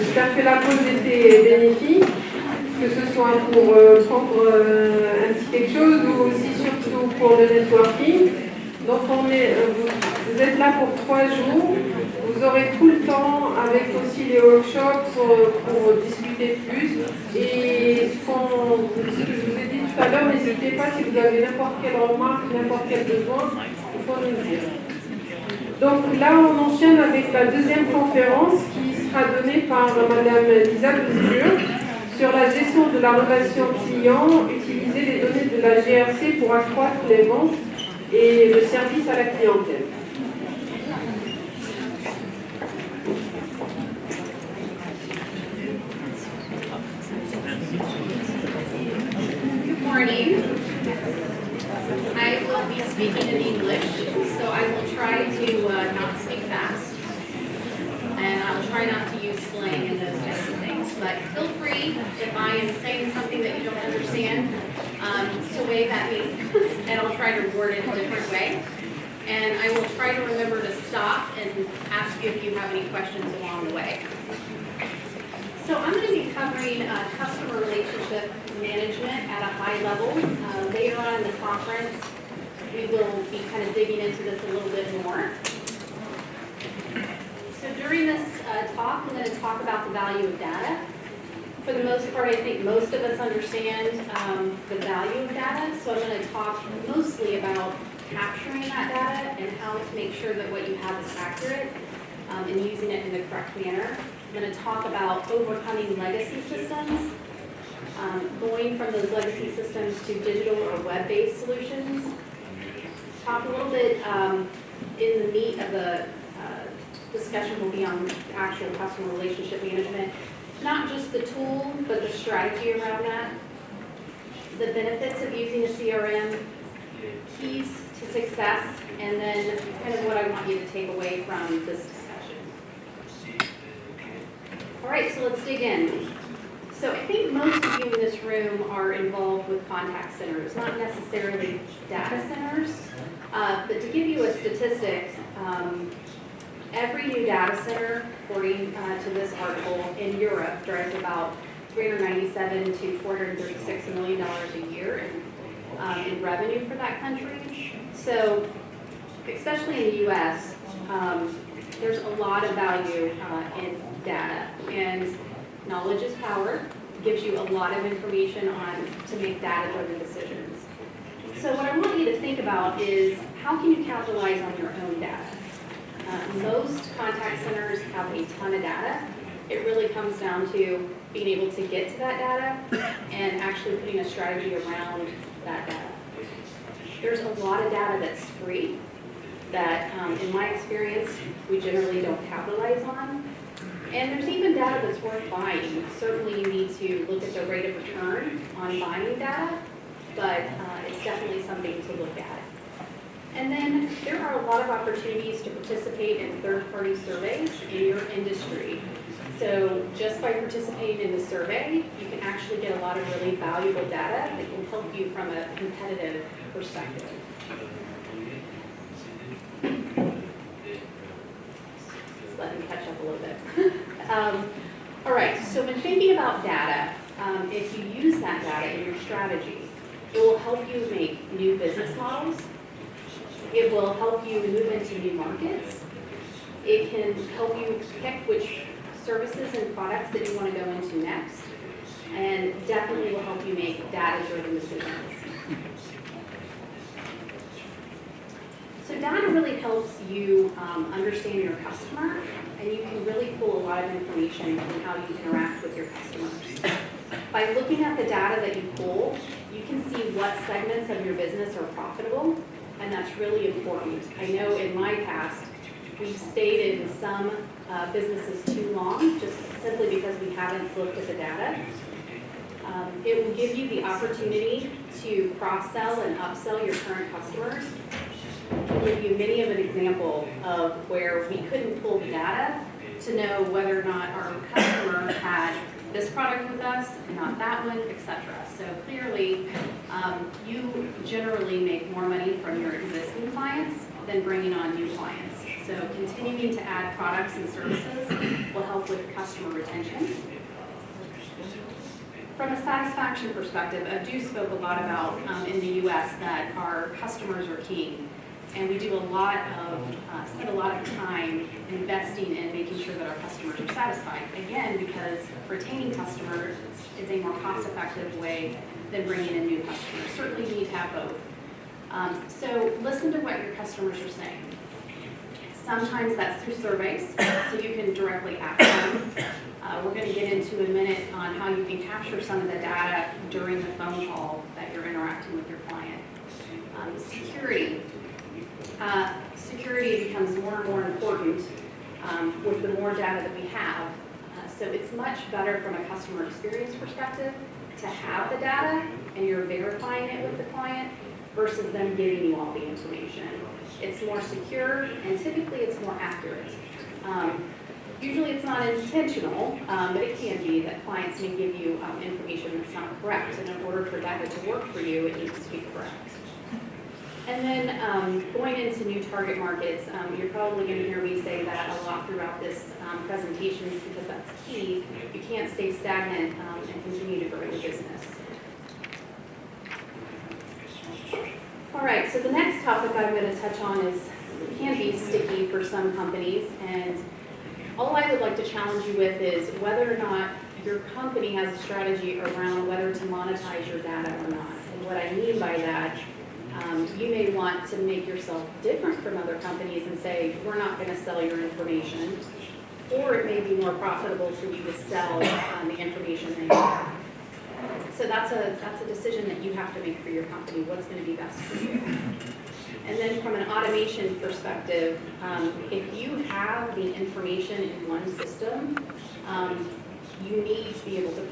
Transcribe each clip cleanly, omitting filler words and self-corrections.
J'espère que la pause était bénéfique, que ce soit pour prendre un petit quelque chose ou aussi surtout pour le networking. Donc vous êtes là pour 3 jours. Vous aurez tout le temps avec aussi les workshops pour discuter plus. Et ce que je vous ai dit tout à l'heure, n'hésitez pas si vous avez n'importe quelle remarque, n'importe quel besoin, il faut nous le dire. Donc là, on enchaîne avec la deuxième conférence qui sera donnée par Madame Lisa Couture sur la gestion de la relation client, utiliser les données de la GRC pour accroître les ventes et le service à la clientèle. Good morning. I will be speaking in English, so I will try to not speak fast. And I'll try not to use slang and those types of things. But feel free, if I am saying something that you don't understand, to wave at me, and I'll try to word it a different way. And I will try to remember to stop and ask you if you have any questions along the way. So I'm going to be covering customer relationship management at a high level. Later on in the conference, we will be kind of digging into this a little bit more. So during this talk, I'm going to talk about the value of data. For the most part, I think most of us understand the value of data, so I'm going to talk mostly about capturing that data and how to make sure that what you have is accurate and using it in the correct manner. I'm going to talk about overcoming legacy systems, going from those legacy systems to digital or web-based solutions. Talk a little bit in the meat of the discussion will be on actual customer relationship management, not just the tool, but the strategy around that, the benefits of using a CRM, keys to success, and then kind of what I want you to take away from this discussion. All right, so let's dig in. So I think most of you in this room are involved with contact centers, not necessarily data centers, but to give you a statistic, every new data center, according to this article, in Europe drives about $397 to $436 million a year in revenue for that country. So, especially in the U.S., there's a lot of value in data, and knowledge is power. It gives you a lot of information to make data-driven decisions. So what I want you to think about is how can you capitalize on your own data? Most contact centers have a ton of data. It really comes down to being able to get to that data and actually putting a strategy around that data. There's a lot of data that's free that, in my experience, we generally don't capitalize on. And there's even data that's worth buying. Certainly you need to look at the rate of return on buying data, but it's definitely something to look at. And then there are a lot of opportunities to participate in third-party surveys in your industry. So just by participating in the survey, you can actually get a lot of really valuable data that can help you from a competitive perspective. Just let me catch up a little bit. All right, so when thinking about data, if you use that data in your strategy, it will help you make new business models. It will help you move into new markets. It can help you pick which services and products that you want to go into next, and definitely will help you make data-driven decisions. So data really helps you understand your customer, and you can really pull a lot of information on how you interact with your customers. By looking at the data that you pull, you can see what segments of your business are profitable, and that's really important. I know in my past, we've stayed in some businesses too long, just simply because we haven't looked at the data. It will give you the opportunity to cross-sell and upsell your current customers. I'll give you many of an example of where we couldn't pull the data to know whether or not our customer had this product with us, not that one, etc. So clearly, you generally make more money from your existing clients than bringing on new clients. So continuing to add products and services will help help with customer retention. From a satisfaction perspective, Abdu spoke a lot about in the US that our customers are king. And we do spend a lot of time investing in making sure that our customers are satisfied. Again, because retaining customers is a more cost-effective way than bringing in new customers. Certainly need to have both. So listen to what your customers are saying. Sometimes that's through surveys, so you can directly ask them. We're going to get into a minute on how you can capture some of the data during the phone call that you're interacting with your client. Security. Security becomes more and more important with the more data that we have. So it's much better from a customer experience perspective to have the data and you're verifying it with the client versus them giving you all the information. It's more secure and typically it's more accurate. Usually it's not intentional, but it can be that clients may give you information that's not correct. And in order for that to work for you, it needs to be correct. And then going into new target markets, you're probably going to hear me say that a lot throughout this presentation because that's key. You can't stay stagnant and continue to grow your business. All right, so the next topic I'm going to touch on can be sticky for some companies, and all I would like to challenge you with is whether or not your company has a strategy around whether to monetize your data or not. And what I mean by that, you may want to make yourself different from other companies and say, we're not going to sell your information, or it may be more profitable for you to sell the information that you have. So that's a decision that you have to make for your company, what's going to be best for you. And then from an automation perspective, if you have the information in one system, you need to be able to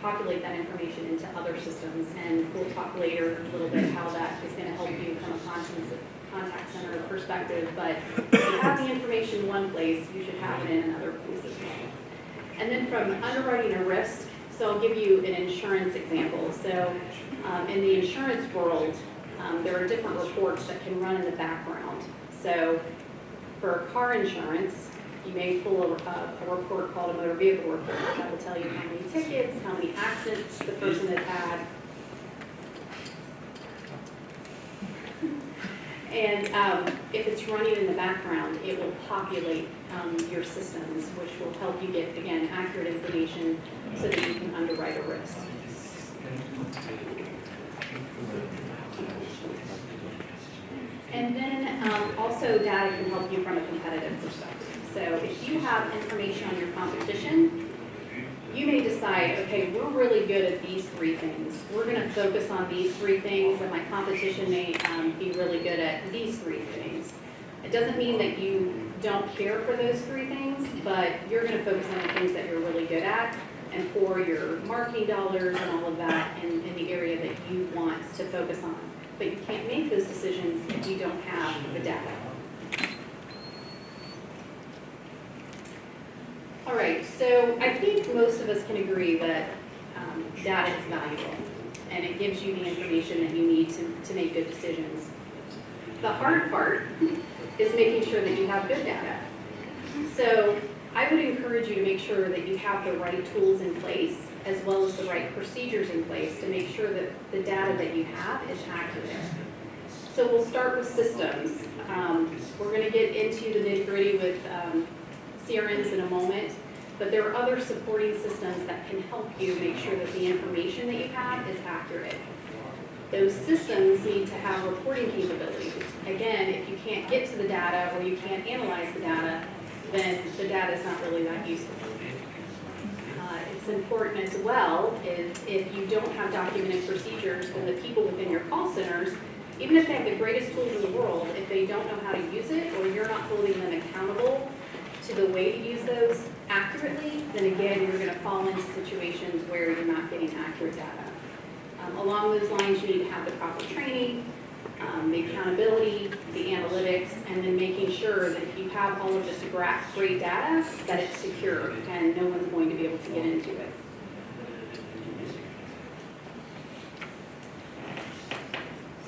populate that information into other systems. And we'll talk later a little bit how that is going to help you from a contact center perspective. But if you have the information in one place, you should have it in another place as well. And then from underwriting a risk, so I'll give you an insurance example. So in the insurance world, there are different reports that can run in the background. So for car insurance, you may pull a report called a motor vehicle report that will tell you how many tickets, how many accidents the person has had. And if it's running in the background, it will populate your systems, which will help you get, again, accurate information so that you can underwrite a risk. And then also data can help you from a competitive perspective. So if you have information on your competition, you may decide, okay, we're really good at these three things. We're going to focus on these three things, and my competition may be really good at these three things. It doesn't mean that you don't care for those three things, but you're going to focus on the things that you're really good at and pour your marketing dollars and all of that in the area that you want to focus on. But you can't make those decisions if you don't have the data. All right, so I think most of us can agree that data is valuable, and it gives you the information that you need to make good decisions. The hard part is making sure that you have good data. So I would encourage you to make sure that you have the right tools in place, as well as the right procedures in place to make sure that the data that you have is accurate. So we'll start with systems. We're going to get into the nitty-gritty with CRMs in a moment, but there are other supporting systems that can help you make sure that the information that you have is accurate. Those systems need to have reporting capabilities. Again, if you can't get to the data or you can't analyze the data, then the data is not really that useful. It's important as well is if you don't have documented procedures, then the people within your call centers, even if they have the greatest tools in the world, if they don't know how to use it or you're not holding them accountable to the way to use those accurately, then again, you're going to fall into situations where you're not getting accurate data. Along those lines, you need to have the proper training, the accountability, the analytics, and then making sure that if you have all of this great data, that it's secure and no one's going to be able to get into it.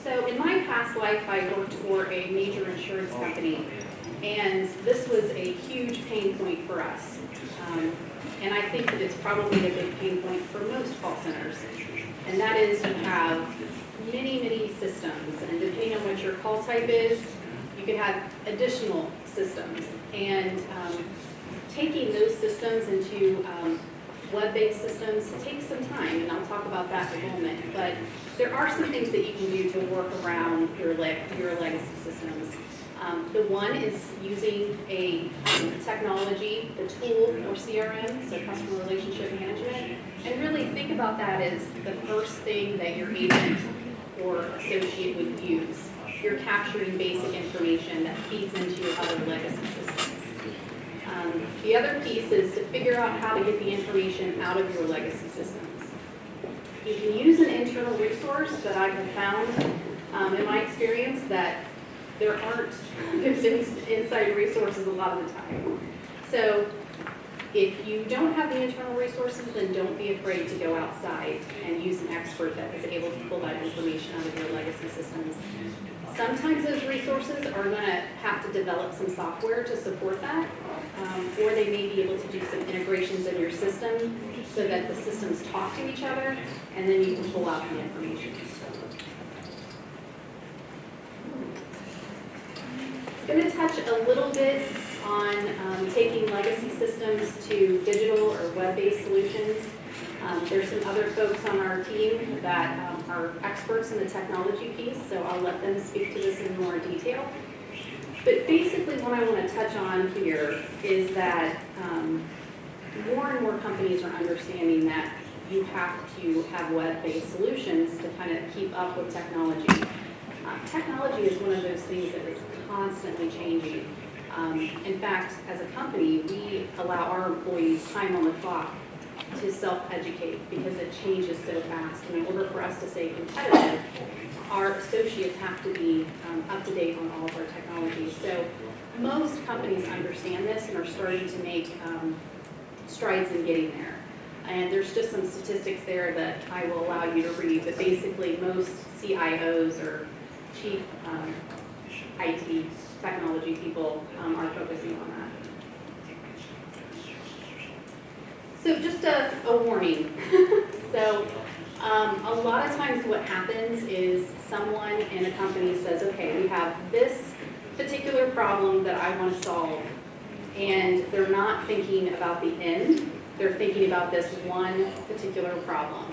So in my past life, I worked for a major insurance company, And this was a huge pain point for us. And I think that it's probably a big pain point for most call centers. And that is you have many, many systems. And depending on what your call type is, you can have additional systems. And taking those systems into web-based systems takes some time, and I'll talk about that in a moment. But there are some things that you can do to work around your legacy systems. The one is using a technology, the tool for CRM, so customer relationship management, and really think about that as the first thing that your agent or associate would use. You're capturing basic information that feeds into your other legacy systems. The other piece is to figure out how to get the information out of your legacy systems. You can use an internal resource that I have found in my experience that there aren't inside resources a lot of the time. So if you don't have the internal resources, then don't be afraid to go outside and use an expert that is able to pull that information out of your legacy systems. Sometimes those resources are going to have to develop some software to support that, or they may be able to do some integrations in your system so that the systems talk to each other, and then you can pull out the information. I'm going to touch a little bit on taking legacy systems to digital or web-based solutions. There's some other folks on our team that are experts in the technology piece, so I'll let them speak to this in more detail. But basically what I want to touch on here is that more and more companies are understanding that you have to have web-based solutions to kind of keep up with technology. Technology is one of those things that is constantly changing. In fact, as a company, we allow our employees time on the clock to self-educate because it changes so fast. And in order for us to stay competitive, our associates have to be up to date on all of our technology. So most companies understand this and are starting to make strides in getting there. And there's just some statistics there that I will allow you to read, but basically most CIOs or chief IT technology people are focusing on that. So just a warning. So a lot of times what happens is someone in a company says, okay, we have this particular problem that I want to solve, and they're not thinking about the end, they're thinking about this one particular problem.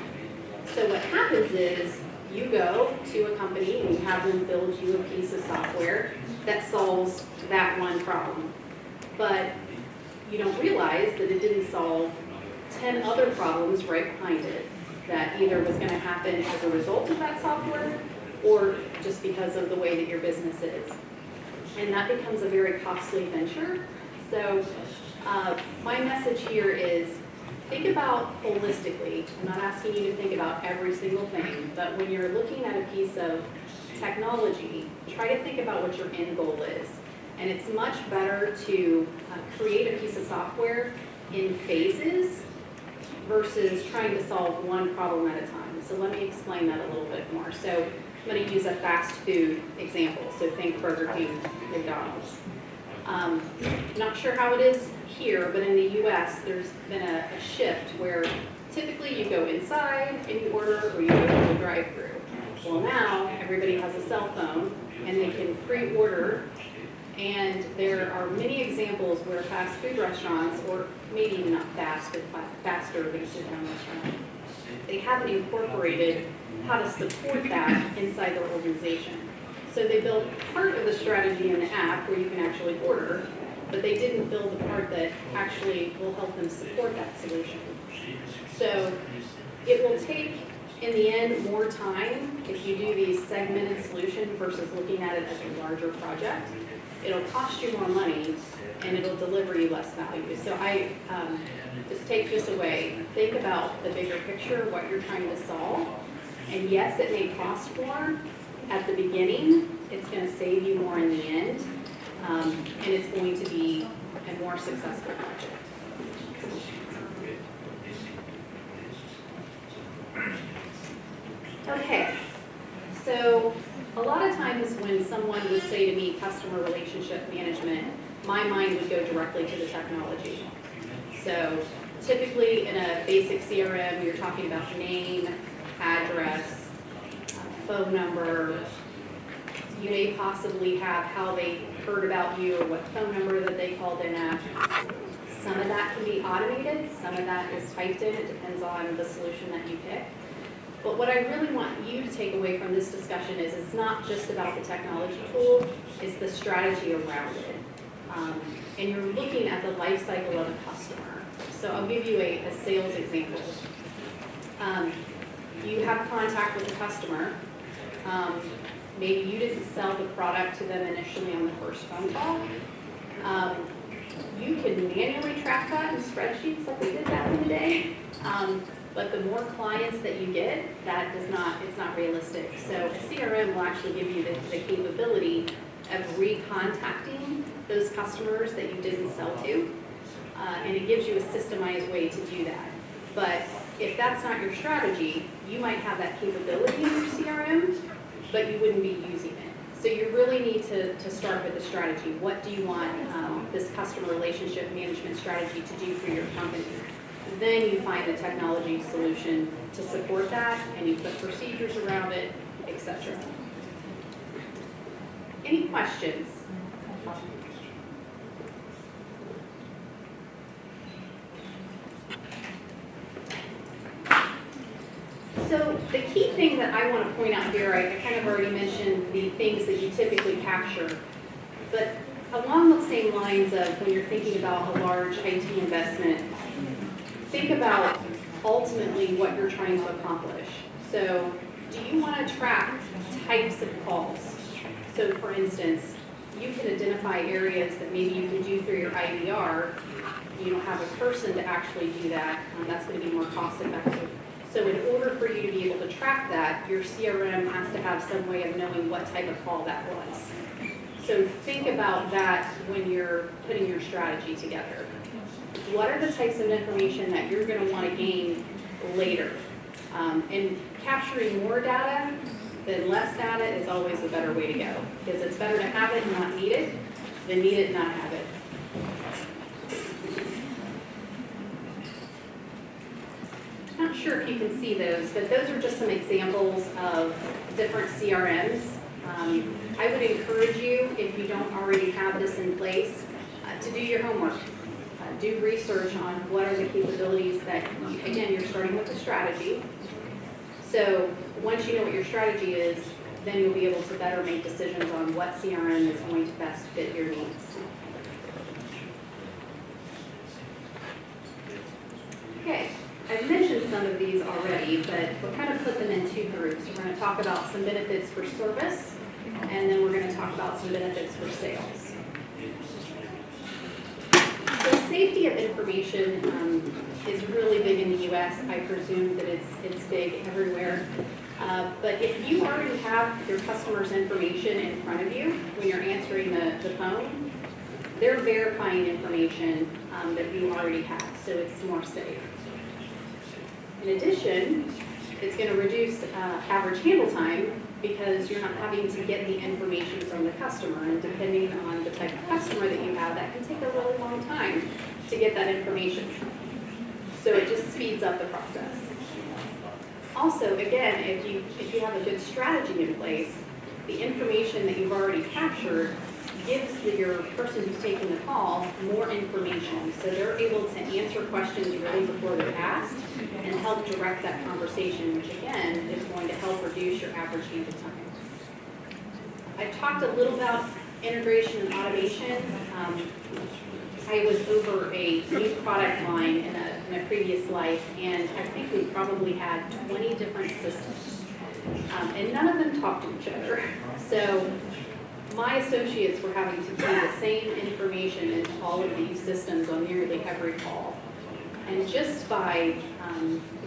So what happens is you go to a company and you have them build you a piece of software that solves that one problem. But you don't realize that it didn't solve 10 other problems right behind it that either was going to happen as a result of that software or just because of the way that your business is. And that becomes a very costly venture. So my message here is think about holistically. I'm not asking you to think about every single thing, but when you're looking at a piece of technology, try to think about what your end goal is. And it's much better to create a piece of software in phases versus trying to solve one problem at a time. So let me explain that a little bit more. So I'm going to use a fast food example. So think Burger King, McDonald's. Not sure how it is here, but in the US, there's been a shift where typically you go inside and you order, or you go to the drive-thru. Well, now everybody has a cell phone and they can pre-order, and there are many examples where fast food restaurants, or maybe even not fast, but faster than a sit-down restaurant, they haven't incorporated how to support that inside their organization. So they built part of the strategy in the app where you can actually order, but they didn't build the part that actually will help them support that solution. So it will take, in the end, more time if you do these segmented solutions versus looking at it as a larger project. It'll cost you more money, and it'll deliver you less value. So I just take this away. Think about the bigger picture, what you're trying to solve. And yes, it may cost more at the beginning. It's going to save you more in the end. And it's going to be a more successful project. Okay, so a lot of times when someone would say to me customer relationship management, my mind would go directly to the technology. So typically in a basic CRM, you're talking about name, address, phone number. You may possibly have how they heard about you or what phone number that they called in at. Some of that can be automated, some of that is typed in, it depends on the solution that you pick. But what I really want you to take away from this discussion is it's not just about the technology tool, it's the strategy around it. And you're looking at the life cycle of a customer. So I'll give you a sales example. You have contact with a customer. Maybe you didn't sell the product to them initially on the first phone call. You can manually track that in spreadsheets like we did back in the day. But the more clients that you get, it's not realistic. So a CRM will actually give you the capability of recontacting those customers that you didn't sell to. And it gives you a systemized way to do that. But if that's not your strategy, you might have that capability in your CRM, but you wouldn't be using it. So you really need to start with the strategy. What do you want this customer relationship management strategy to do for your company? Then you find the technology solution to support that, and you put procedures around it, etc. Any questions? So the key thing that I want to point out here, I kind of already mentioned the things that you typically capture, but along the same lines of when you're thinking about a large IT investment, think about ultimately what you're trying to accomplish. So do you want to track types of calls? So for instance, you can identify areas that maybe you can do through your IVR. You don't have a person to actually do that. That's going to be more cost effective. So in order for you to be able to track that, your CRM has to have some way of knowing what type of call that was. So think about that when you're putting your strategy together. What are the types of information that you're going to want to gain later? And capturing more data than less data is always a better way to go, because it's better to have it and not need it than need it and not have it. Not sure if you can see those, but those are just some examples of different CRMs. I would encourage you, if you don't already have this in place, to do your homework. Do research on what are the capabilities that, again, you're starting with a strategy. So once you know what your strategy is, then you'll be able to better make decisions on what CRM is going to best fit your needs. Okay, I've mentioned some of these already, but we'll kind of put them in two groups. We're going to talk about some benefits for service, and then we're going to talk about some benefits for sales. So safety of information is really big in the U.S. I presume that it's big everywhere. But if you already have your customer's information in front of you when you're answering the phone, they're verifying information that you already have, so it's more safe. In addition, it's going to reduce average handle time because you're not having to get the information from the customer, and depending on the type of customer that you have, that can take a really long time to get that information. So it just speeds up the process. Also, again, if you have a good strategy in place, the information that you've already captured gives your person who's taking the call more information. So they're able to answer questions really before they're asked and help direct that conversation, which again is going to help reduce your average handle time. I talked a little about integration and automation. I was over a new product line in a previous life, and I think we probably had 20 different systems, and none of them talked to each other. So my associates were having to key the same information in all of these systems on nearly every call. And just by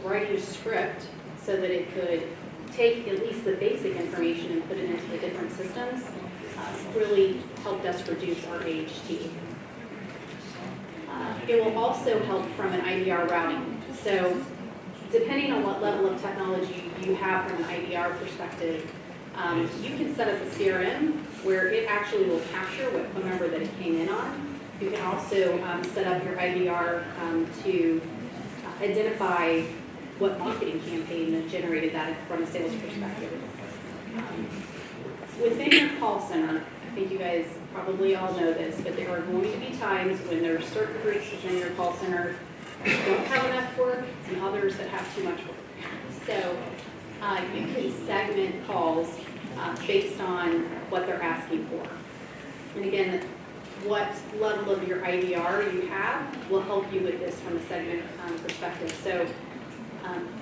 writing a script so that it could take at least the basic information and put it into the different systems really helped us reduce our AHT. It will also help from an IVR routing. So depending on what level of technology you have from an IVR perspective, You can set up a CRM where it actually will capture what phone number that it came in on. You can also set up your IVR to identify what marketing campaign that generated that from a sales perspective. Within your call center, I think you guys probably all know this, but there are going to be times when there are certain groups within your call center that don't have enough work and others that have too much work. So you can segment calls based on what they're asking for. And again, what level of your IVR you have will help you with this from a segment perspective. So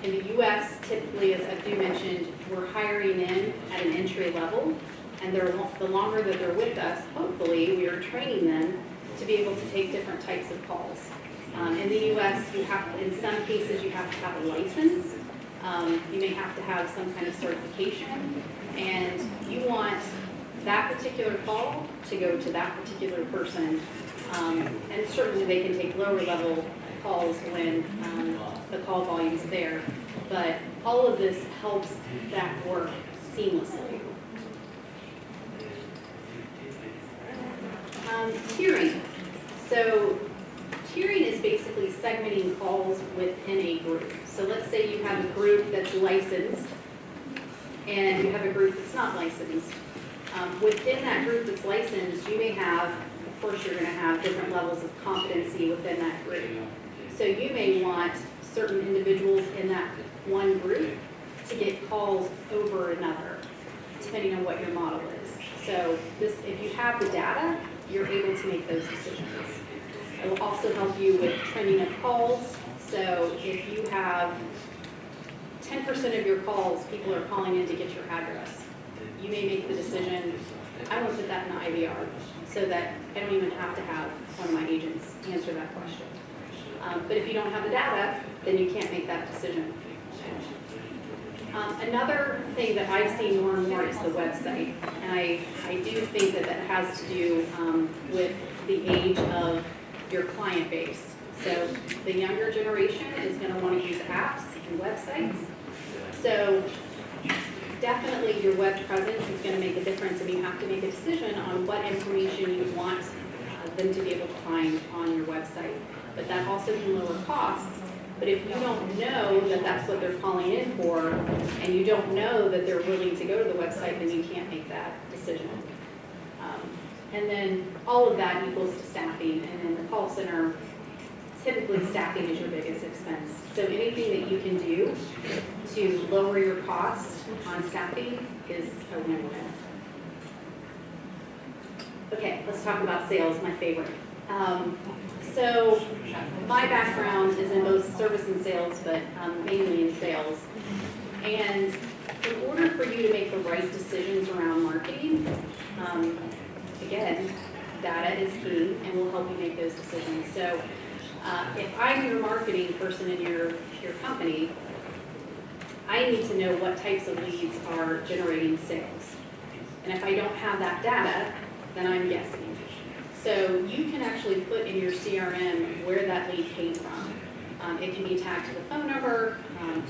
in the U.S., typically, as Abdu mentioned, we're hiring in at an entry level, and the longer that they're with us, hopefully, we are training them to be able to take different types of calls. In the U.S., in some cases, you have to have a license. You may have to have some kind of certification, and you want that particular call to go to that particular person. And certainly they can take lower level calls when the call volume is there. But all of this helps that work seamlessly. Tiering. So tiering is basically segmenting calls within a group. So let's say you have a group that's licensed and you have a group that's not licensed. Within that group that's licensed, you may have, of course, you're going to have different levels of competency within that group. So you may want certain individuals in that one group to get calls over another, depending on what your model is. So if you have the data, you're able to make those decisions. It will also help you with trending of calls. So if you have 10% of your calls, people are calling in to get your address, you may make the decision, I want to put that in the IVR so that I don't even have to have one of my agents answer that question. But if you don't have the data, then you can't make that decision. Another thing that I've seen more and more is the website. And I do think that that has to do with the age of your client base. So the younger generation is going to want to use apps and websites. So definitely your web presence is going to make a difference, and you have to make a decision on what information you want them to be able to find on your website. But that also can lower costs. But if you don't know that that's what they're calling in for, and you don't know that they're willing to go to the website, then you can't make that decision. And then all of that equals to staffing. And in the call center, typically staffing is your biggest expense. So anything that you can do to lower your costs on staffing is a win-win. Okay, let's talk about sales, my favorite. So my background is in both service and sales, but mainly in sales. And in order for you to make the right decisions around marketing, again, data is key and will help you make those decisions. So if I'm your marketing person in your company, I need to know what types of leads are generating sales. And if I don't have that data, then I'm guessing. So you can actually put in your CRM where that lead came from. It can be tagged to the phone number.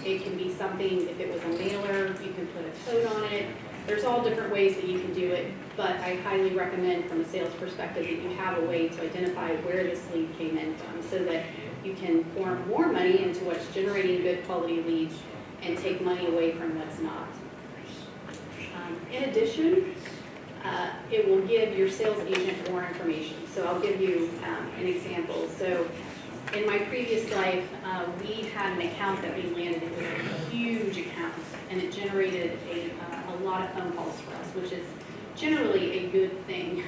It can be something, if it was a mailer, you can put a code on it. There's all different ways that you can do it, but I highly recommend from a sales perspective that you have a way to identify where this lead came in from so that you can pour more money into what's generating good quality leads and take money away from what's not. In addition, it will give your sales agent more information. So I'll give you an example. So in my previous life, we had an account that we landed. It was a huge account, and it generated a lot of phone calls for us, which is generally a good thing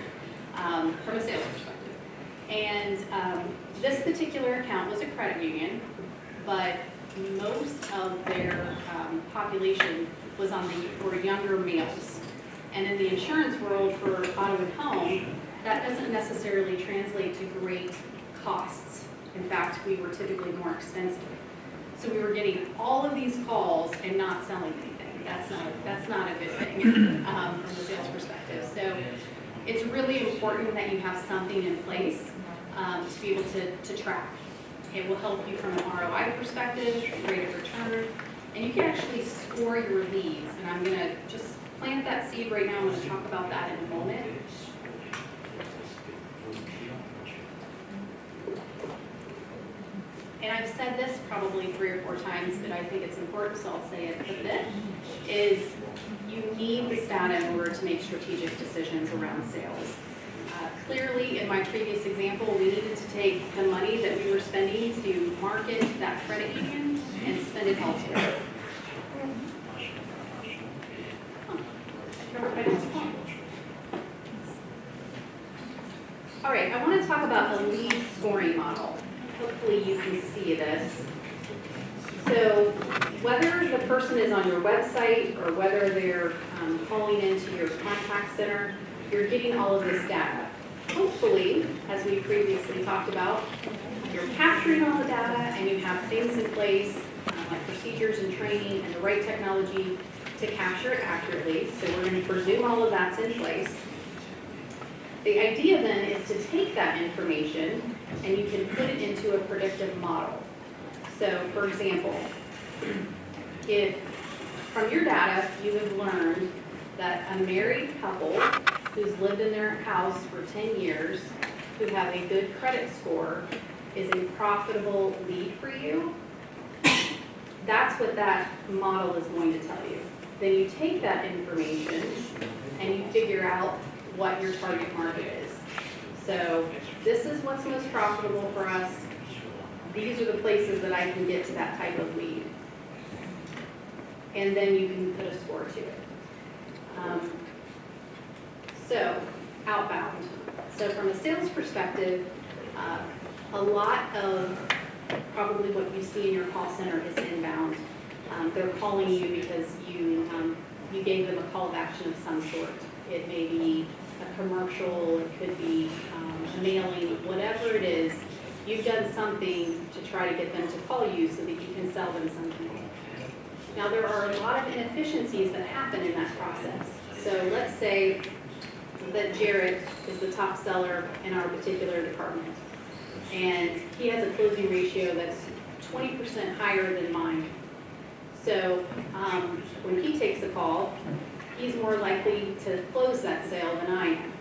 from a sales perspective. And this particular account was a credit union, but most of their population was were younger males. And in the insurance world for auto and home, that doesn't necessarily translate to great costs. In fact, we were typically more expensive. So we were getting all of these calls and not selling anything. That's not a good thing from a sales perspective. So it's really important that you have something in place to be able to track. It will help you from an ROI perspective, rate of return. And you can actually score your leads, and I'm gonna just plant that seed right now. I'm gonna talk about that in a moment. And I've said this probably 3 or 4 times, but I think it's important, so I'll say it a bit, is you need this data in order to make strategic decisions around sales. Clearly, in my previous example, we needed to take the money that we were spending to market that credit union and spend it elsewhere. All right, I want to talk about a lead scoring model. Hopefully you can see this. So whether the person is on your website or whether they're calling into your contact center, you're getting all of this data. Hopefully, as we previously talked about, you're capturing all the data and you have things in place like procedures and training and the right technology to capture it accurately. So we're going to presume all of that's in place. The idea then is to take that information and you can put it into a predictive model. So for example, if from your data you have learned that a married couple who's lived in their house for 10 years, who have a good credit score, is a profitable lead for you, that's what that model is going to tell you. Then you take that information and you figure out what your target market is. So this is what's most profitable for us. These are the places that I can get to that type of lead. And then you can put a score to it. So outbound. So from a sales perspective, a lot of probably what you see in your call center is inbound. They're calling you because you gave them a call of action of some sort. It may be a commercial, it could be a mailing, whatever it is. You've done something to try to get them to call you so that you can sell them something. Now there are a lot of inefficiencies that happen in that process. So let's say that Jared is the top seller in our particular department, and he has a closing ratio that's 20% higher than mine. So when he takes a call, he's more likely to close that sale than I am.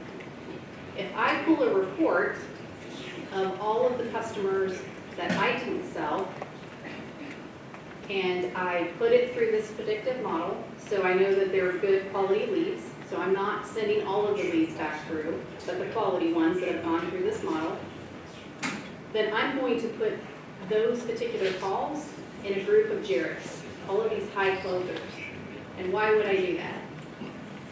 If I pull a report of all of the customers that I didn't sell, and I put it through this predictive model, so I know that they're good quality leads, so I'm not sending all of the leads back through, but the quality ones that have gone through this model, then I'm going to put those particular calls in a group of Jarrett's, all of these high closers. And why would I do that?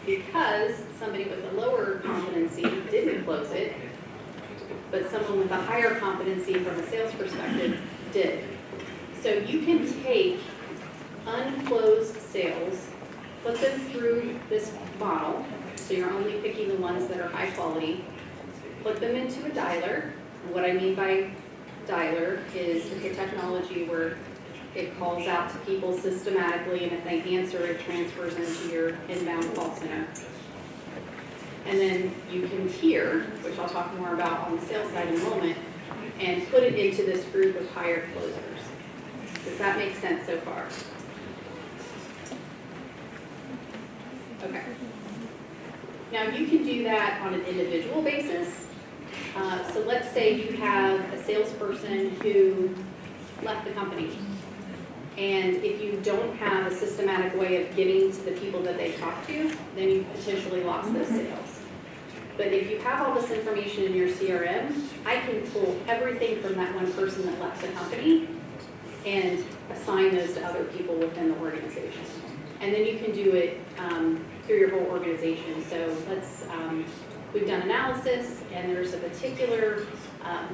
Because somebody with a lower competency didn't close it, but someone with a higher competency from a sales perspective did. So you can take unclosed sales, put them through this model, so you're only picking the ones that are high quality, put them into a dialer. And what I mean by dialer is the technology where it calls out to people systematically, and if they answer, it transfers into your inbound call center. And then you can tier, which I'll talk more about on the sales side in a moment, and put it into this group of higher closers. Does that make sense so far? Okay. Now you can do that on an individual basis. So let's say you have a salesperson who left the company. And if you don't have a systematic way of getting to the people that they talk to, then you've potentially lost those sales. But if you have all this information in your CRM, I can pull everything from that one person that left the company and assign those to other people within the organization. And then you can do it through your whole organization. So we've done analysis, and there's a particular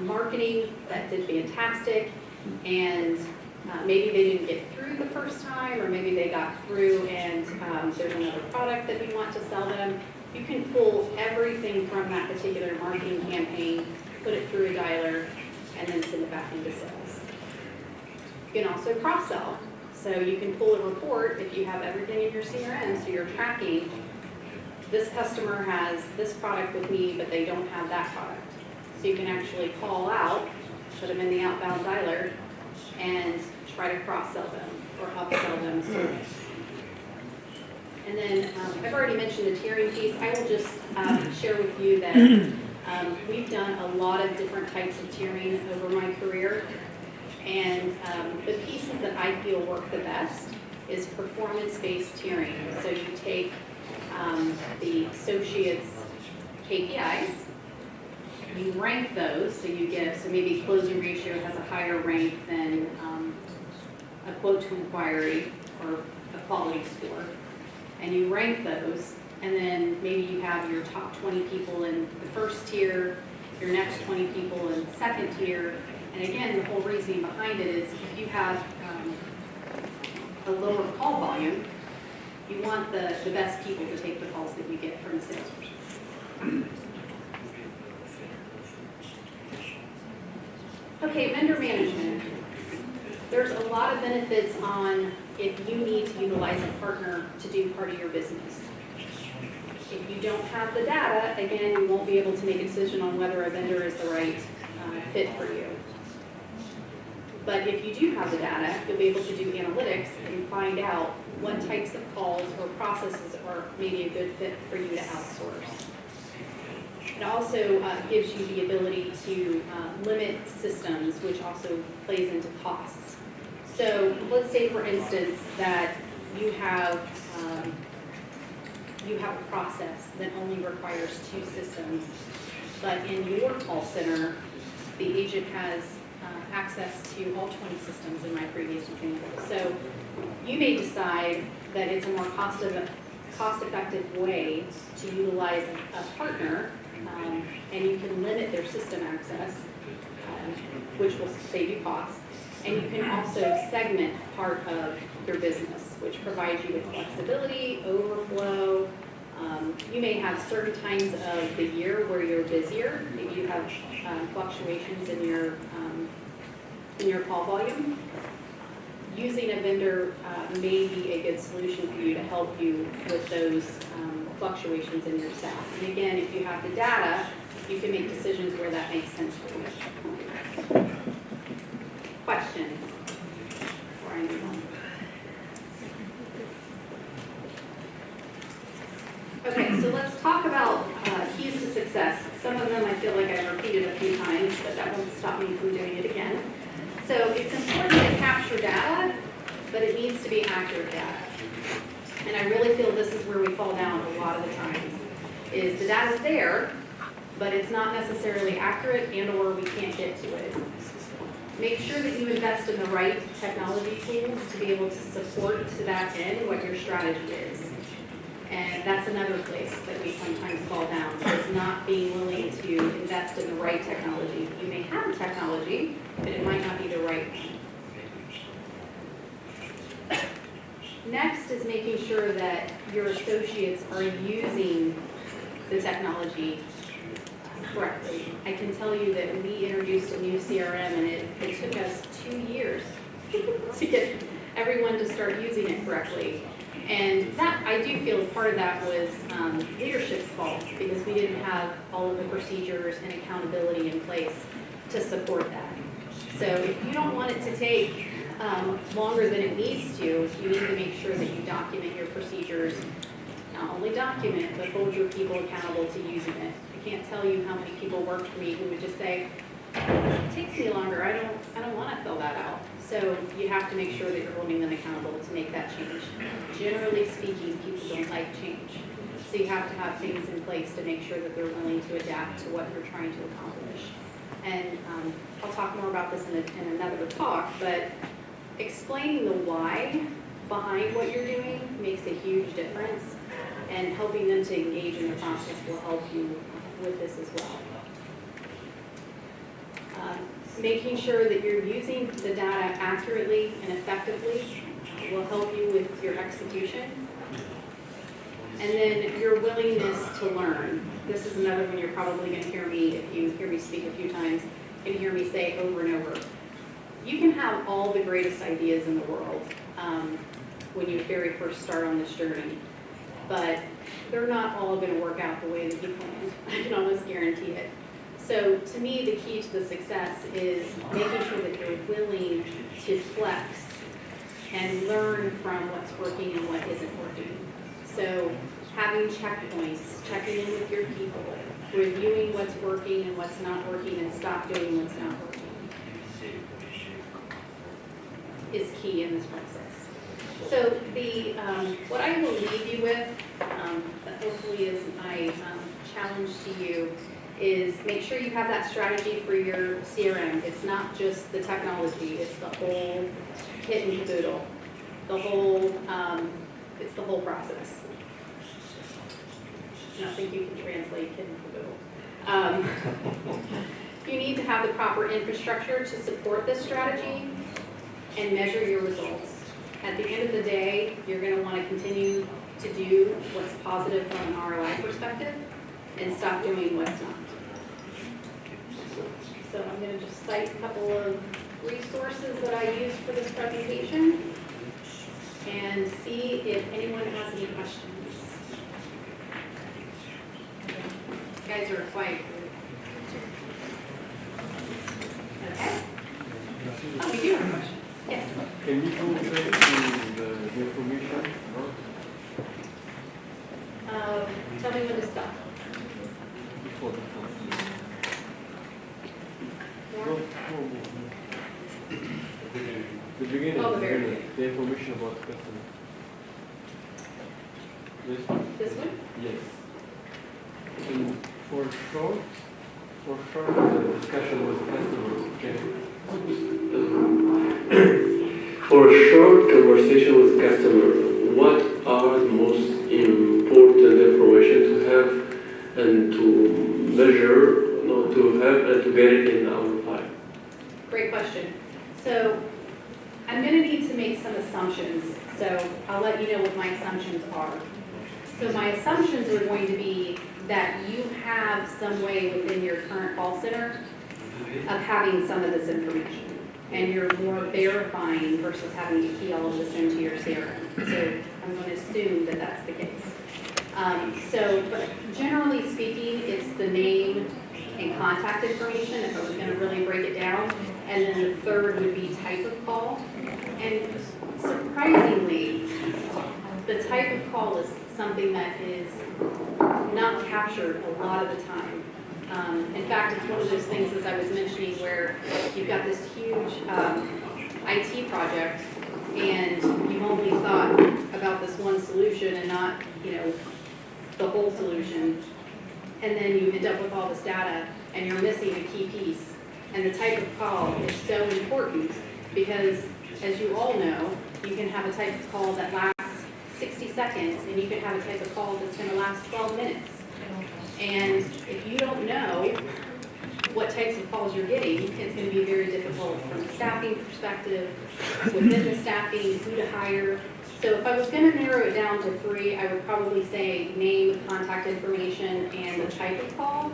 marketing that did fantastic, and maybe they didn't get through the first time, or maybe they got through and there's another product that we want to sell them. You can pull everything from that particular marketing campaign, put it through a dialer, and then send it back into sales. You can also cross-sell. So you can pull a report if you have everything in your CRM, so you're tracking, this customer has this product with me, but they don't have that product. So you can actually call out, put them in the outbound dialer, and try to cross-sell them or upsell them a service. And then I've already mentioned the tiering piece. I will just share with you that we've done a lot of different types of tiering over my career. And the pieces that I feel work the best is performance-based tiering. So you take the associates' KPIs, you rank those, so maybe closing ratio has a higher rank than a quote to inquiry or a quality score. And you rank those, and then maybe you have your top 20 people in the first tier, your next 20 people in the second tier. And again, the whole reasoning behind it is if you have a lower call volume, you want the best people to take the calls that you get from the salesperson. Okay, vendor management. There's a lot of benefits on if you need to utilize a partner to do part of your business. If you don't have the data, again, you won't be able to make a decision on whether a vendor is the right fit for you. But if you do have the data, you'll be able to do analytics and find out what types of calls or processes are maybe a good fit for you to outsource. It also gives you the ability to limit systems, which also plays into costs. So let's say, for instance, that you have a process that only requires 2 systems, but in your call center, the agent has access to all 20 systems in my previous example. So you may decide that it's a more cost-effective way to utilize a partner, and you can limit their system access, which will save you costs. And you can also segment part of your business, which provides you with flexibility, overflow. You may have certain times of the year where you're busier. Maybe you have fluctuations in your call volume. Using a vendor may be a good solution for you to help you with those fluctuations in your staff. And again, if you have the data, you can make decisions where that makes sense for you. Questions before I move on? Okay, so let's talk about keys to success. Some of them I feel like I've repeated a few times, but that won't stop me from doing it again. So it's important to capture data, but it needs to be accurate data. And I really feel this is where we fall down a lot of the times, is the data's there, but it's not necessarily accurate and or we can't get to it. Make sure that you invest in the right technology tools to be able to support to that end what your strategy is. And that's another place that we sometimes fall down, is not being willing to invest in the right technology. You may have technology, but it might not be the right one. Next is making sure that your associates are using the technology correctly. I can tell you that we introduced a new CRM and it took us 2 years to get everyone to start using it correctly. And that, I do feel part of that was leadership's fault, because we didn't have all of the procedures and accountability in place to support that. So if you don't want it to take longer than it needs to, you need to make sure that you document your procedures. Not only document, but hold your people accountable to using it. I can't tell you how many people work for me who would just say, it takes me longer, I don't want to fill that out. So you have to make sure that you're holding them accountable to make that change. Generally speaking, people don't like change. So you have to have things in place to make sure that they're willing to adapt to what you're trying to accomplish. And I'll talk more about this in another talk, but explaining the why behind what you're doing makes a huge difference, and helping them to engage in the process will help you with this as well. Making sure that you're using the data accurately and effectively will help you with your execution. And then your willingness to learn. This is another one you're probably going to hear me, if you hear me speak a few times, you're going to hear me say over and over. You can have all the greatest ideas in the world when you very first start on this journey, but they're not all going to work out the way that you planned. I can almost guarantee it. So to me, the key to the success is making sure that you're willing to flex and learn from what's working and what isn't working. So having checkpoints, checking in with your people, reviewing what's working and what's not working, and stop doing what's not working is key in this process. So the what I will leave you with, that hopefully is my challenge to you, is make sure you have that strategy for your CRM. It's not just the technology, it's the whole kit and caboodle, the whole, it's the whole process. I don't think you can translate kit and caboodle. You need to have the proper infrastructure to support this strategy and measure your results. At the end of the day, you're going to want to continue to do what's positive from an ROI perspective and stop doing what's not. So I'm going to just cite a couple of resources that I used for this presentation and see if anyone has any questions. You guys are quiet. Okay. Oh, we do have a question. Yes. Can you go back to the information? Tell me when to stop. Before the More? The beginning. Oh, the very beginning. The information about the customer. This one? Yes. And for short, the discussion with the customer. Okay. For a short conversation with the customer, what are the most important information to have and to measure, to have and to get it in our file? Great question. So I'm going to need to make some assumptions. So I'll let you know what my assumptions are. So my assumptions are going to be that you have some way within your current call center of having some of this information. And you're more verifying versus having to key all of this into your CRM. So I'm going to assume that that's the case. But generally speaking, it's the name and contact information, if I was going to really break it down. And then the third would be type of call. And surprisingly, the type of call is something that is not captured a lot of the time. In fact, it's one of those things, as I was mentioning, where you've got this huge IT project, and you've only thought about this one solution and not, the whole solution. And then you end up with all this data, and you're missing a key piece. And the type of call is so important because, as you all know, you can have a type of call that lasts 60 seconds, and you can have a type of call that's going to last 12 minutes. And if you don't know what types of calls you're getting, it's going to be very difficult from a staffing perspective, within the staffing, who to hire. So if I was going to narrow it down to 3, I would probably say name, contact information, and the type of call.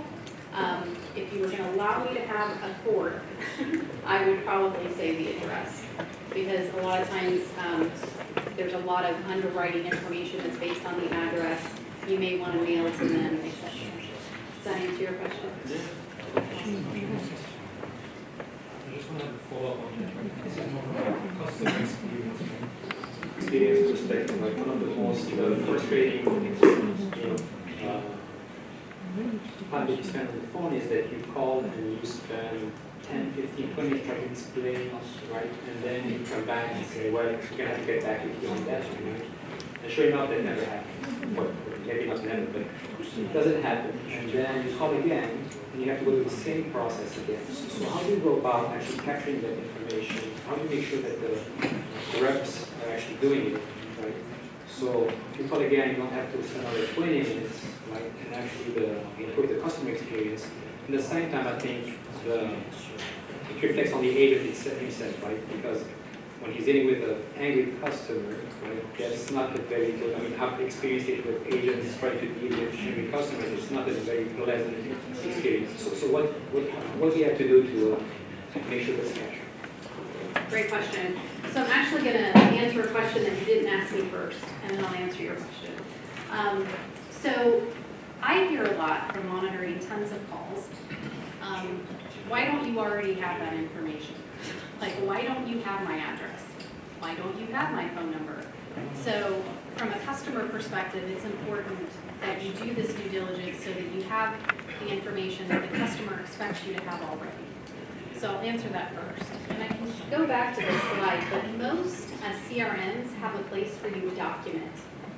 If you were going to allow me to have a 4th, I would probably say the address. Because a lot of times there's a lot of underwriting information that's based on the address. You may want to mail to them, etc. Does that answer your question? I just wanted to follow up on that. This is more about customer experience perspective. Like one of the most frustrating part that you spend on the phone is that you call and you spend 10, 15, 20 minutes trying to explain, right? And then you come back and say, well, you're going to have to get back with you on that, right? And sure enough, that never happens. Well, maybe not never, but it doesn't happen. And then you call again, and you have to go through the same process again. So how do you go about actually capturing that information? How do you make sure that the reps are actually doing it, right? So if you call again, you don't have to spend another 20 minutes, right? And actually improve the customer experience. At the same time, I think it reflects on the agent himself, right? Because when he's dealing with an angry customer, right, that's not a very good, I've experienced it with agents trying to deal with angry customers, it's not a very pleasant experience. So what do you have to do to make sure that's captured? Great question. So I'm actually going to answer a question that you didn't ask me first, and then I'll answer your question. So I hear a lot from monitoring tons of calls. Why don't you already have that information? Like, why don't you have my address? why don't you have my phone number? So from a customer perspective, it's important that you do this due diligence so that you have the information that the customer expects you to have already. So I'll answer that first. And I can go back to this slide, but most CRMs have a place for you to document.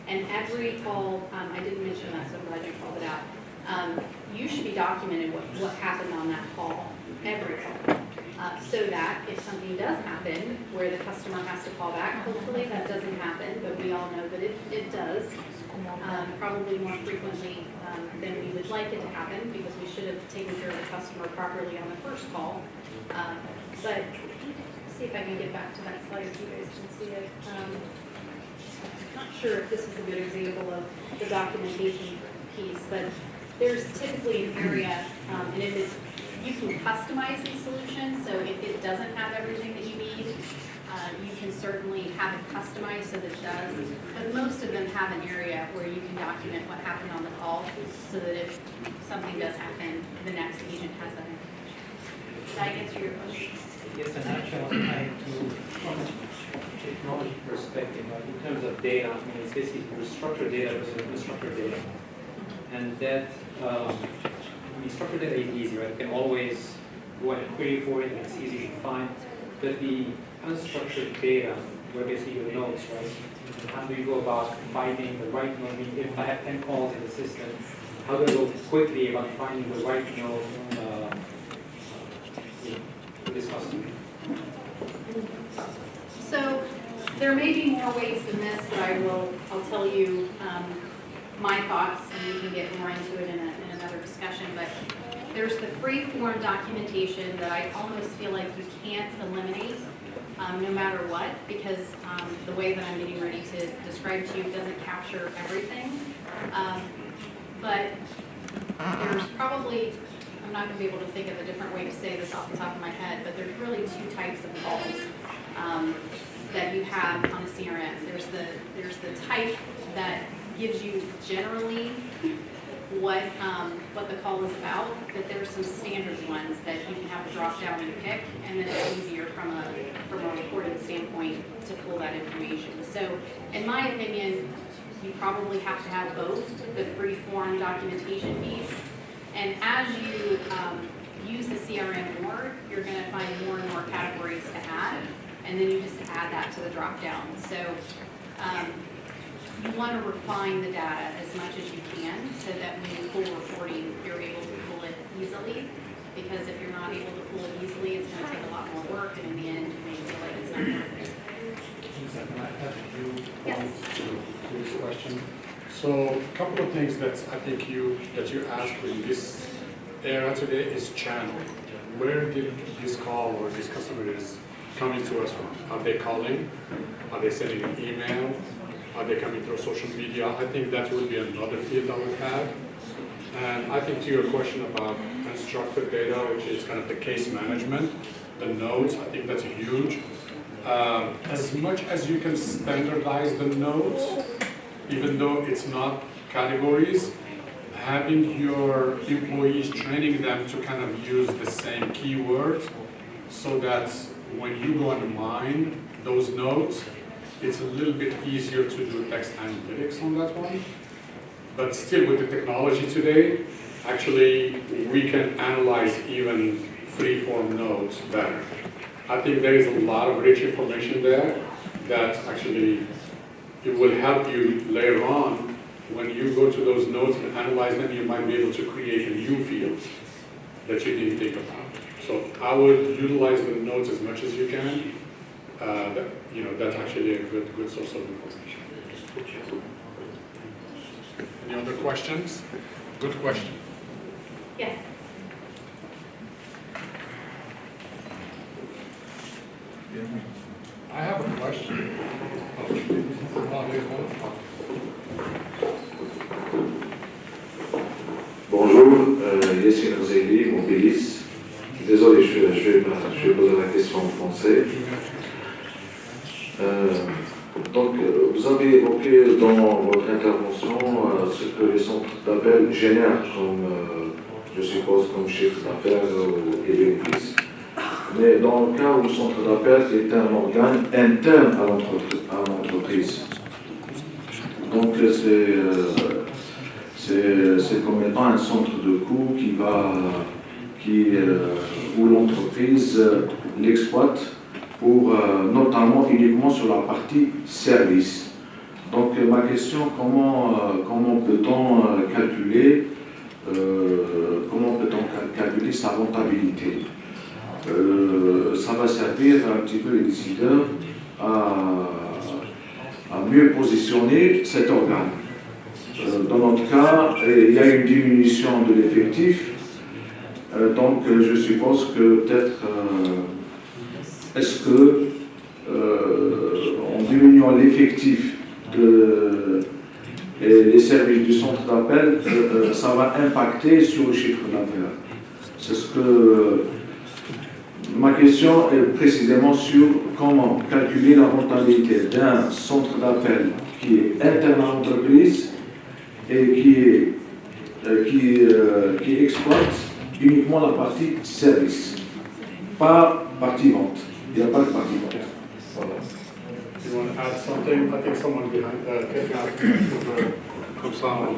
And every call, I didn't mention that, so I'm glad you called it out. You should be documenting what happened on that call, every call. So that if something does happen where the customer has to call back, hopefully that doesn't happen, but we all know that it does. Probably more frequently than we would like it to happen because we should have taken care of the customer properly on the first call. But see if I can get back to that slide if you guys can see it. I'm not sure if this is a good example of the documentation piece, but there's typically an area, and if it's, you can customize these solutions, so if it doesn't have everything that you need, you can certainly have it customized so that it does. But most of them have an area where you can document what happened on the call so that if something does happen, the next agent has that information. Did I answer your question? Yes, and actually, from a technology perspective, in terms of data, I mean, it's basically structured data versus unstructured data. And that, structured data is easy, right? You can always go and query for it, and it's easy to find. But the unstructured data, where basically your notes, right? How do you go about finding the right note? I mean, if I have 10 calls in the system, how do I go quickly about finding the right note for this customer? So there may be more ways than this, but I'll tell you my thoughts, and we can get more into it in another discussion. But there's the free form documentation that I almost feel like you can't eliminate no matter what, because the way that I'm getting ready to describe to you doesn't capture everything. But there's probably, I'm not going to be able to think of a different way to say this off the top of my head, but there's really two types of calls that you have on a CRM. There's the type that gives you generally what the call is about, but there's some standard ones that you can have a drop down and pick, and then it's easier from a reporting standpoint to pull that information. So in my opinion, you probably have to have both the free form documentation piece, and as you use the CRM more, you're going to find more and more categories to add, and then you just add that to the drop down. So you want to refine the data as much as you can so that when you pull reporting, you're able to pull it easily. Because if you're not able to pull it easily, it's going to take a lot more work, and in the end, you may feel like it's not worth it. Can I have you Yes. to this question? So a couple of things that I think that you asked in this area today is channel. Where did this call or this customer is coming to us from? Are they calling? Are they sending an email? Are they coming through social media? I think that would be another field I would have. And I think to your question about unstructured data, which is kind of the case management, the notes, I think that's huge. As much as you can standardize the notes, even though it's not categories, having your employees, training them to kind of use the same keywords so that when you go and mine those notes, it's a little bit easier to do text analytics on that one. But still with the technology today, actually we can analyze even free-form notes better. I think there is a lot of rich information there that actually it will help you later on when you go to those notes and analyze them, you might be able to create a new field that you didn't think about. So I would utilize the notes as much as you can. That's actually a good source of information. Any other questions? Good question. Yes. I have a question. Bonjour, Yassine Rzeli, Montpellier. Désolé, je vais poser la question en français. Donc, vous avez évoqué dans votre intervention ce que les centres d'appel génèrent comme, je suppose, comme chiffre d'affaires et bénéfices. mais dans le cas où le centre d'appel est un organe interne à l'entreprise. Donc c'est comme étant un centre de coût où l'entreprise l'exploite pour notamment uniquement sur la partie service. Donc ma question, comment peut-on calculer sa rentabilité? Ça va servir un petit peu les décideurs à mieux positionner cet organe. Dans notre cas, il y a une diminution de l'effectif, donc je suppose que peut-être, est-ce que en diminuant l'effectif et les services du centre d'appel, ça va impacter sur le chiffre d'affaires? C'est ce que ma question est précisément sur comment calculer la rentabilité d'un centre d'appel qui est interne à l'entreprise et qui exploite uniquement la partie service, pas partie vente. Il n'y a pas de partie vente. Voilà. You want to add something? I think someone behind, comme ça.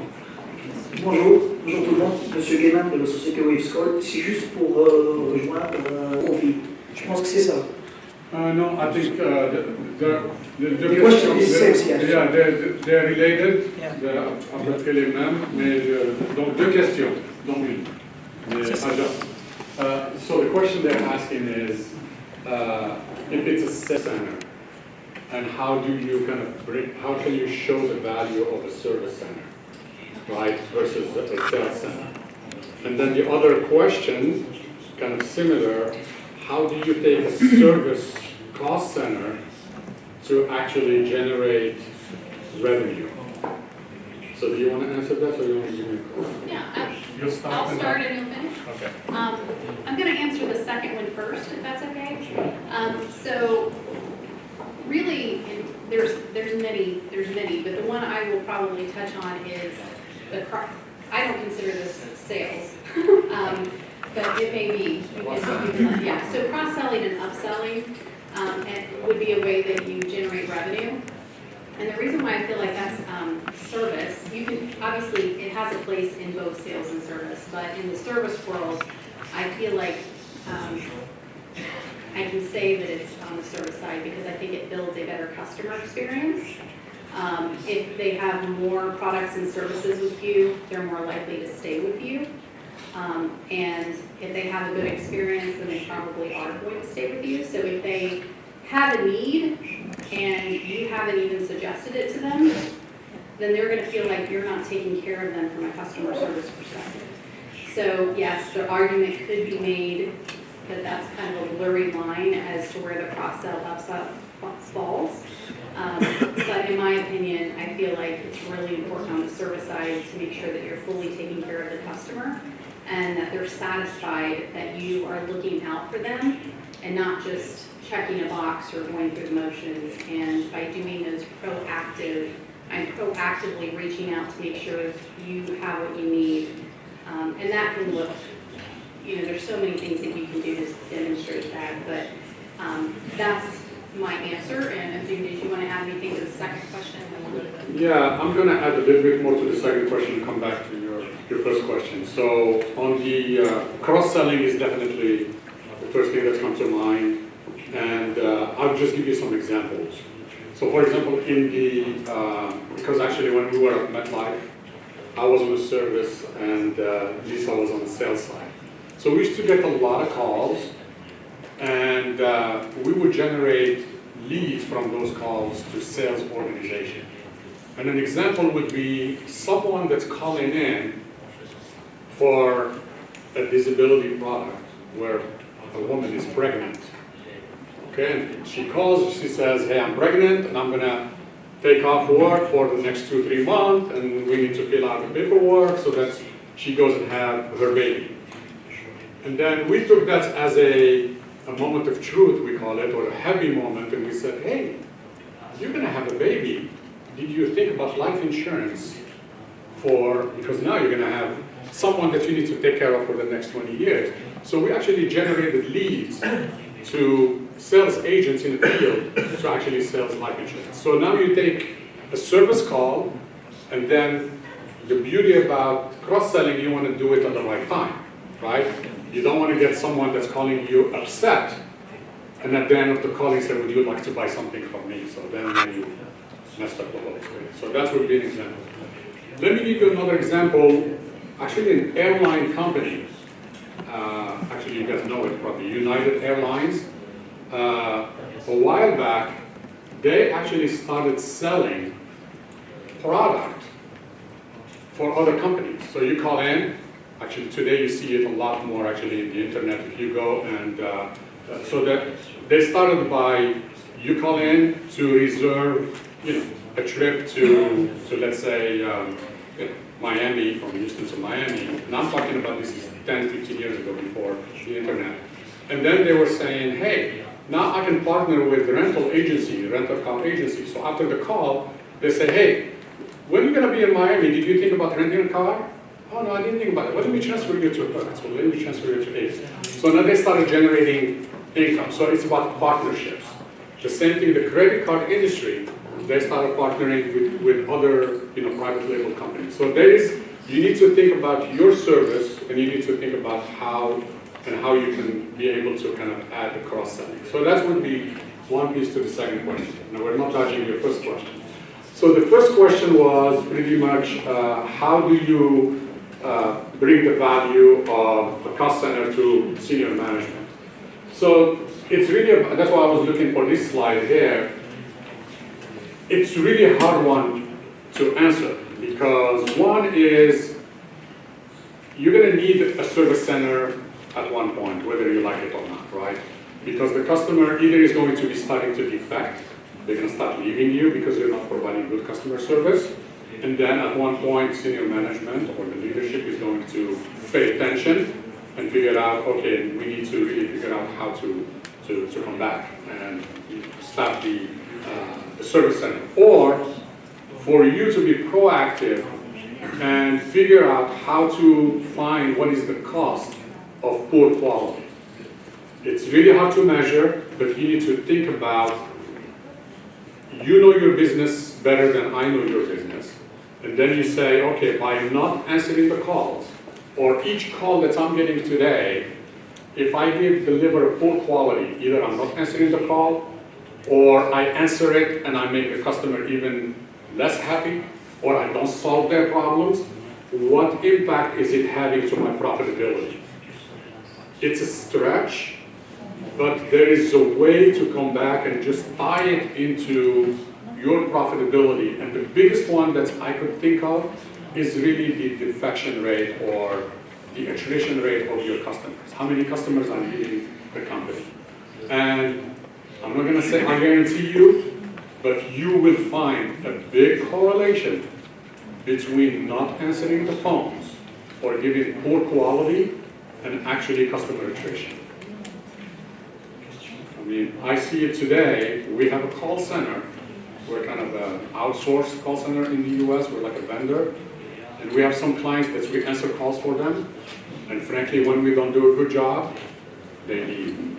Bonjour tout le monde, Monsieur Guéman de la société Webscore. C'est juste pour rejoindre profil. Je pense que c'est ça. No, I think the question is sales, yes. Yeah, they're related. Yeah. Après les mêmes, mais donc deux questions, donc une. Mais adjust. So the question they're asking is, if it's a sales center, and how do you how can you show the value of a service center, right, versus a sales center? And then the other question, kind of similar, how do you take a service cost center to actually generate revenue? So do you want to answer that, or do you want to give me a call? Yeah, You'll start. I'll start and you'll finish. Okay. I'm going to answer the second one first, if that's okay. So really, there's many, but the one I will probably touch on is I don't consider this sales, but it may be. Yeah, so cross-selling and upselling would be a way that you generate revenue. And the reason why I feel like that's service, you can, obviously it has a place in both sales and service, but in the service world, I feel like I can say that it's on the service side because I think it builds a better customer experience. If they have more products and services with you, they're more likely to stay with you. And if they have a good experience, then they probably are going to stay with you. So if they have a need and you haven't even suggested it to them, then they're going to feel like you're not taking care of them from a customer service perspective. So yes, the argument could be made that that's kind of a blurry line as to where the cross-sell, upsell falls. But in my opinion, I feel like it's really important on the service side to make sure that you're fully taking care of the customer and that they're satisfied that you are looking out for them and not just checking a box or going through the motions. And by doing those I'm proactively reaching out to make sure you have what you need. And that can look, there's so many things that you can do to demonstrate that, but that's my answer. And did you want to add anything to the second question? Yeah, I'm going to add a little bit more to the second question and come back to your first question. So on the cross-selling is definitely the first thing that's come to mind. And I'll just give you some examples. So for example, because actually when we were at MetLife, I was on the service and Lisa was on the sales side. So we used to get a lot of calls and we would generate leads from those calls to sales organization. And an example would be someone that's calling in for a disability product where a woman is pregnant. Okay, and she calls, she says, hey, I'm pregnant and I'm gonna take off work for the next 2-3 months and we need to fill out the paperwork so that she goes and have her baby. And then we took that as a moment of truth, we call it, or a happy moment, and we said, hey, you're gonna have a baby. Did you think about life insurance because now you're gonna have someone that you need to take care of for the next 20 years. So we actually generated leads to sales agents in the field to actually sell life insurance. So now you take a service call, and then the beauty about cross-selling, you want to do it at the right time, right? You don't want to get someone that's calling you upset, and at the end of the call, you say, would you like to buy something from me? So then you messed up the whole experience. So that would be an example. Let me give you another example. Actually, an airline company, actually you guys know it probably, United Airlines, a while back, they actually started selling product for other companies. So you call in, actually today you see it a lot more actually in the internet if you go, and so that they started by, you call in to reserve, a trip to let's say, Miami, from Houston to Miami, and I'm talking about this is 10, 15 years ago before the internet. And then they were saying, hey, now I can partner with the rental car agency. So after the call, they say, hey, when are you going to be in Miami, did you think about renting a car? Oh no, I didn't think about it. Well, let me transfer you to a product. So let me transfer you to Ace. So now they started generating income. So it's about partnerships. The same thing, the credit card industry, they started partnering with other private label companies. So you need to think about your service, and you need to think about how you can be able to kind of add the cross-selling. So that would be one piece to the second question. Now we're not dodging your first question. So the first question was pretty much how do you bring the value of a cost center to senior management? So it's really, that's why I was looking for this slide here. It's really a hard one to answer, because one is you're going to need a service center at one point, whether you like it or not, right? Because the customer either is going to be starting to defect, they're going to start leaving you because you're not providing good customer service, and then at one point senior management or the leadership is going to pay attention and figure out, okay, we need to really figure out how to come back and start the service center. Or for you to be proactive and figure out how to find what is the cost of poor quality. It's really hard to measure, but you need to think about, you know your business better than I know your business. And then you say, okay, by not answering the calls, or each call that I'm getting today, if I deliver a poor quality, either I'm not answering the call, or I answer it and I make the customer even less happy, or I don't solve their problems, what impact is it having to my profitability? It's a stretch, but there is a way to come back and just tie it into your profitability. And the biggest one that I could think of is really the defection rate or the attrition rate of your customers. How many customers are leaving the company? And I'm not going to say I guarantee you, but you will find a big correlation between not answering the phones or giving poor quality and actually customer attrition. I mean, I see it today. We have a call center. We're kind of an outsourced call center in the US. We're like a vendor. And we have some clients that we answer calls for them. And frankly, when we don't do a good job, they leave.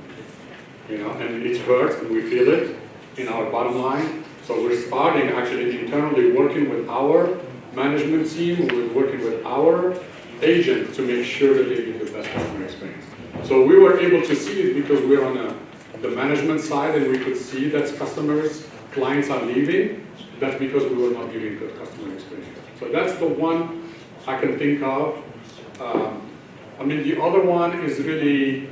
And it hurts, and we feel it in our bottom line. So we're starting actually internally working with our management team, we're working with our agent to make sure that they give the best customer experience. So we were able to see it because we're on the management side, and we could see that clients are leaving. That's because we were not giving good customer experience. So that's the one I can think of. The other one is really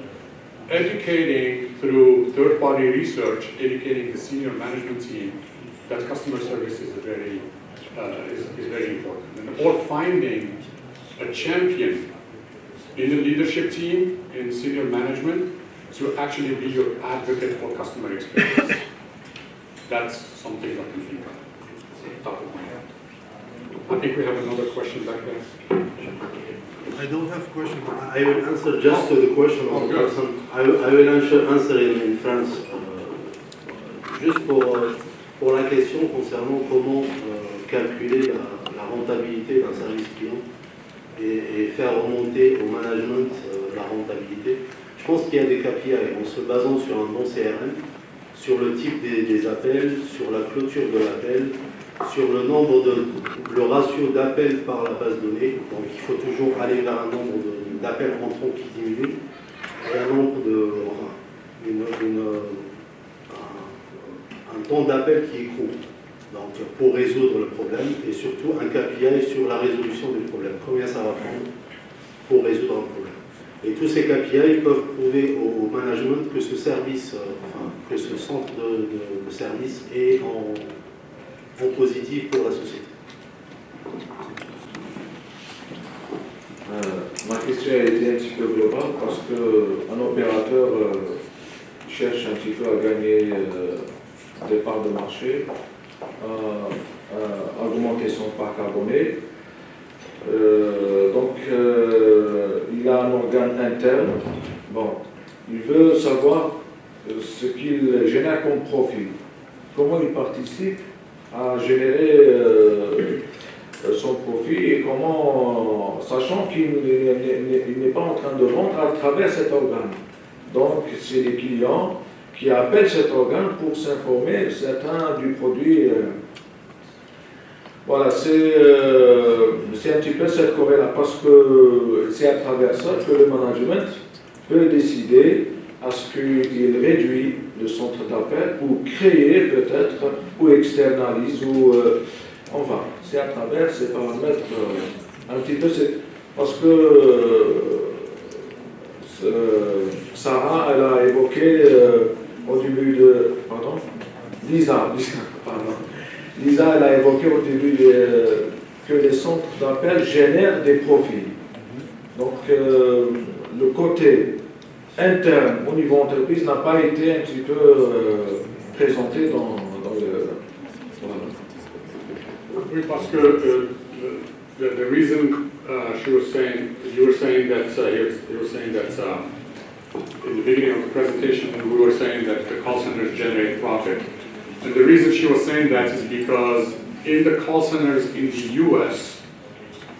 educating through third-party research, educating the senior management team that customer service is very important. Or finding a champion in the leadership team, in senior management, to actually be your advocate for customer experience. That's something I can think of. Top of my head. I think we have another question back there. I don't have a question. I will answer just to the question of the person. I will answer in France. Juste pour la question concernant comment calculer la rentabilité d'un service client et faire remonter au management la rentabilité. Je Je pense qu'il y a des KPI en se basant sur un bon CRM, sur le type des appels, sur la clôture de l'appel, sur le ratio d'appels par la base de données. Donc il faut toujours aller vers un nombre d'appels entrants qui diminue et un nombre un temps d'appel qui est court. Donc pour résoudre le problème et surtout un KPI sur la résolution du problème. Combien ça va prendre pour résoudre un problème. Et tous ces KPI peuvent prouver au management que ce service, que ce centre de service est en positif pour la société. Ma question a été un petit peu globale parce qu'un opérateur cherche un petit peu à gagner des parts de marché, augmenter son parc abonné. Donc, il a un organe interne. Bon, il veut savoir ce qu'il génère comme profit. Comment il participe à générer son profit et comment, sachant qu'il n'est pas en train de vendre à travers cet organe. Donc, c'est les clients qui appellent cet organe pour s'informer certains du produit. Voilà, c'est un petit peu cette corrélation, parce que c'est à travers ça que le management peut décider à ce qu'il réduit le centre d'appel ou créer peut-être, ou externalise, ou enfin, c'est à travers ces paramètres un petit peu, parce que Sarah, elle a évoqué au début de, pardon, Lisa, elle a évoqué au début que les centres d'appel génèrent des profits. Donc, le côté interne au niveau entreprise n'a pas été un petit peu présenté dans le... Voilà. Oui, parce que the reason you were saying that in the beginning of the presentation we were saying that the call centers generate profit. And the reason she was saying that is because in the call centers in the US,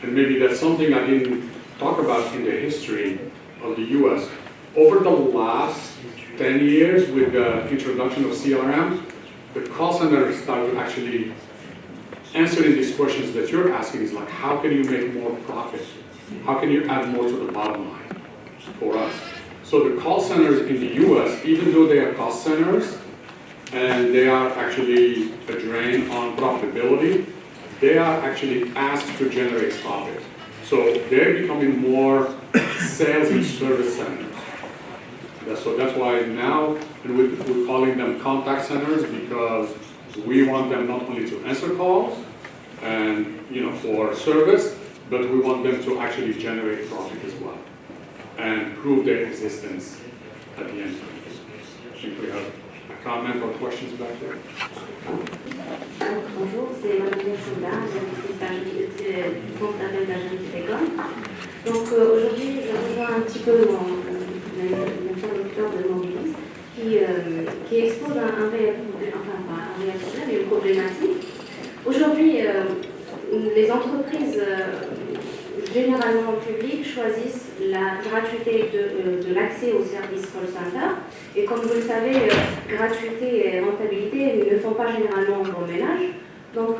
and maybe that's something I didn't talk about in the history of the US, over the last 10 years with the introduction of CRM, the call centers started actually answering these questions that you're asking is like, how can you make more profit? How can you add more to the bottom line for us? So the call centers in the US, even though they are cost centers, and they are actually a drain on profitability, they are actually asked to generate profit. So they're becoming more sales and service centers. So that's why now we're calling them contact centers, because we want them not only to answer calls and for service, but we want them to actually generate profit as well and prove their existence at the end. I think we have a comment or questions back there. Bonjour, c'est Madame Sonda, du centre d'appel d'ANPT. Donc aujourd'hui, je rejoins un petit peu l'interlocuteur de Mobilis qui expose un réel problème, mais une problématique. Aujourd'hui, les entreprises, généralement publiques, choisissent la gratuité de l'accès au service call center. Et comme vous le savez, gratuité et rentabilité ne font pas généralement bon ménage. Donc,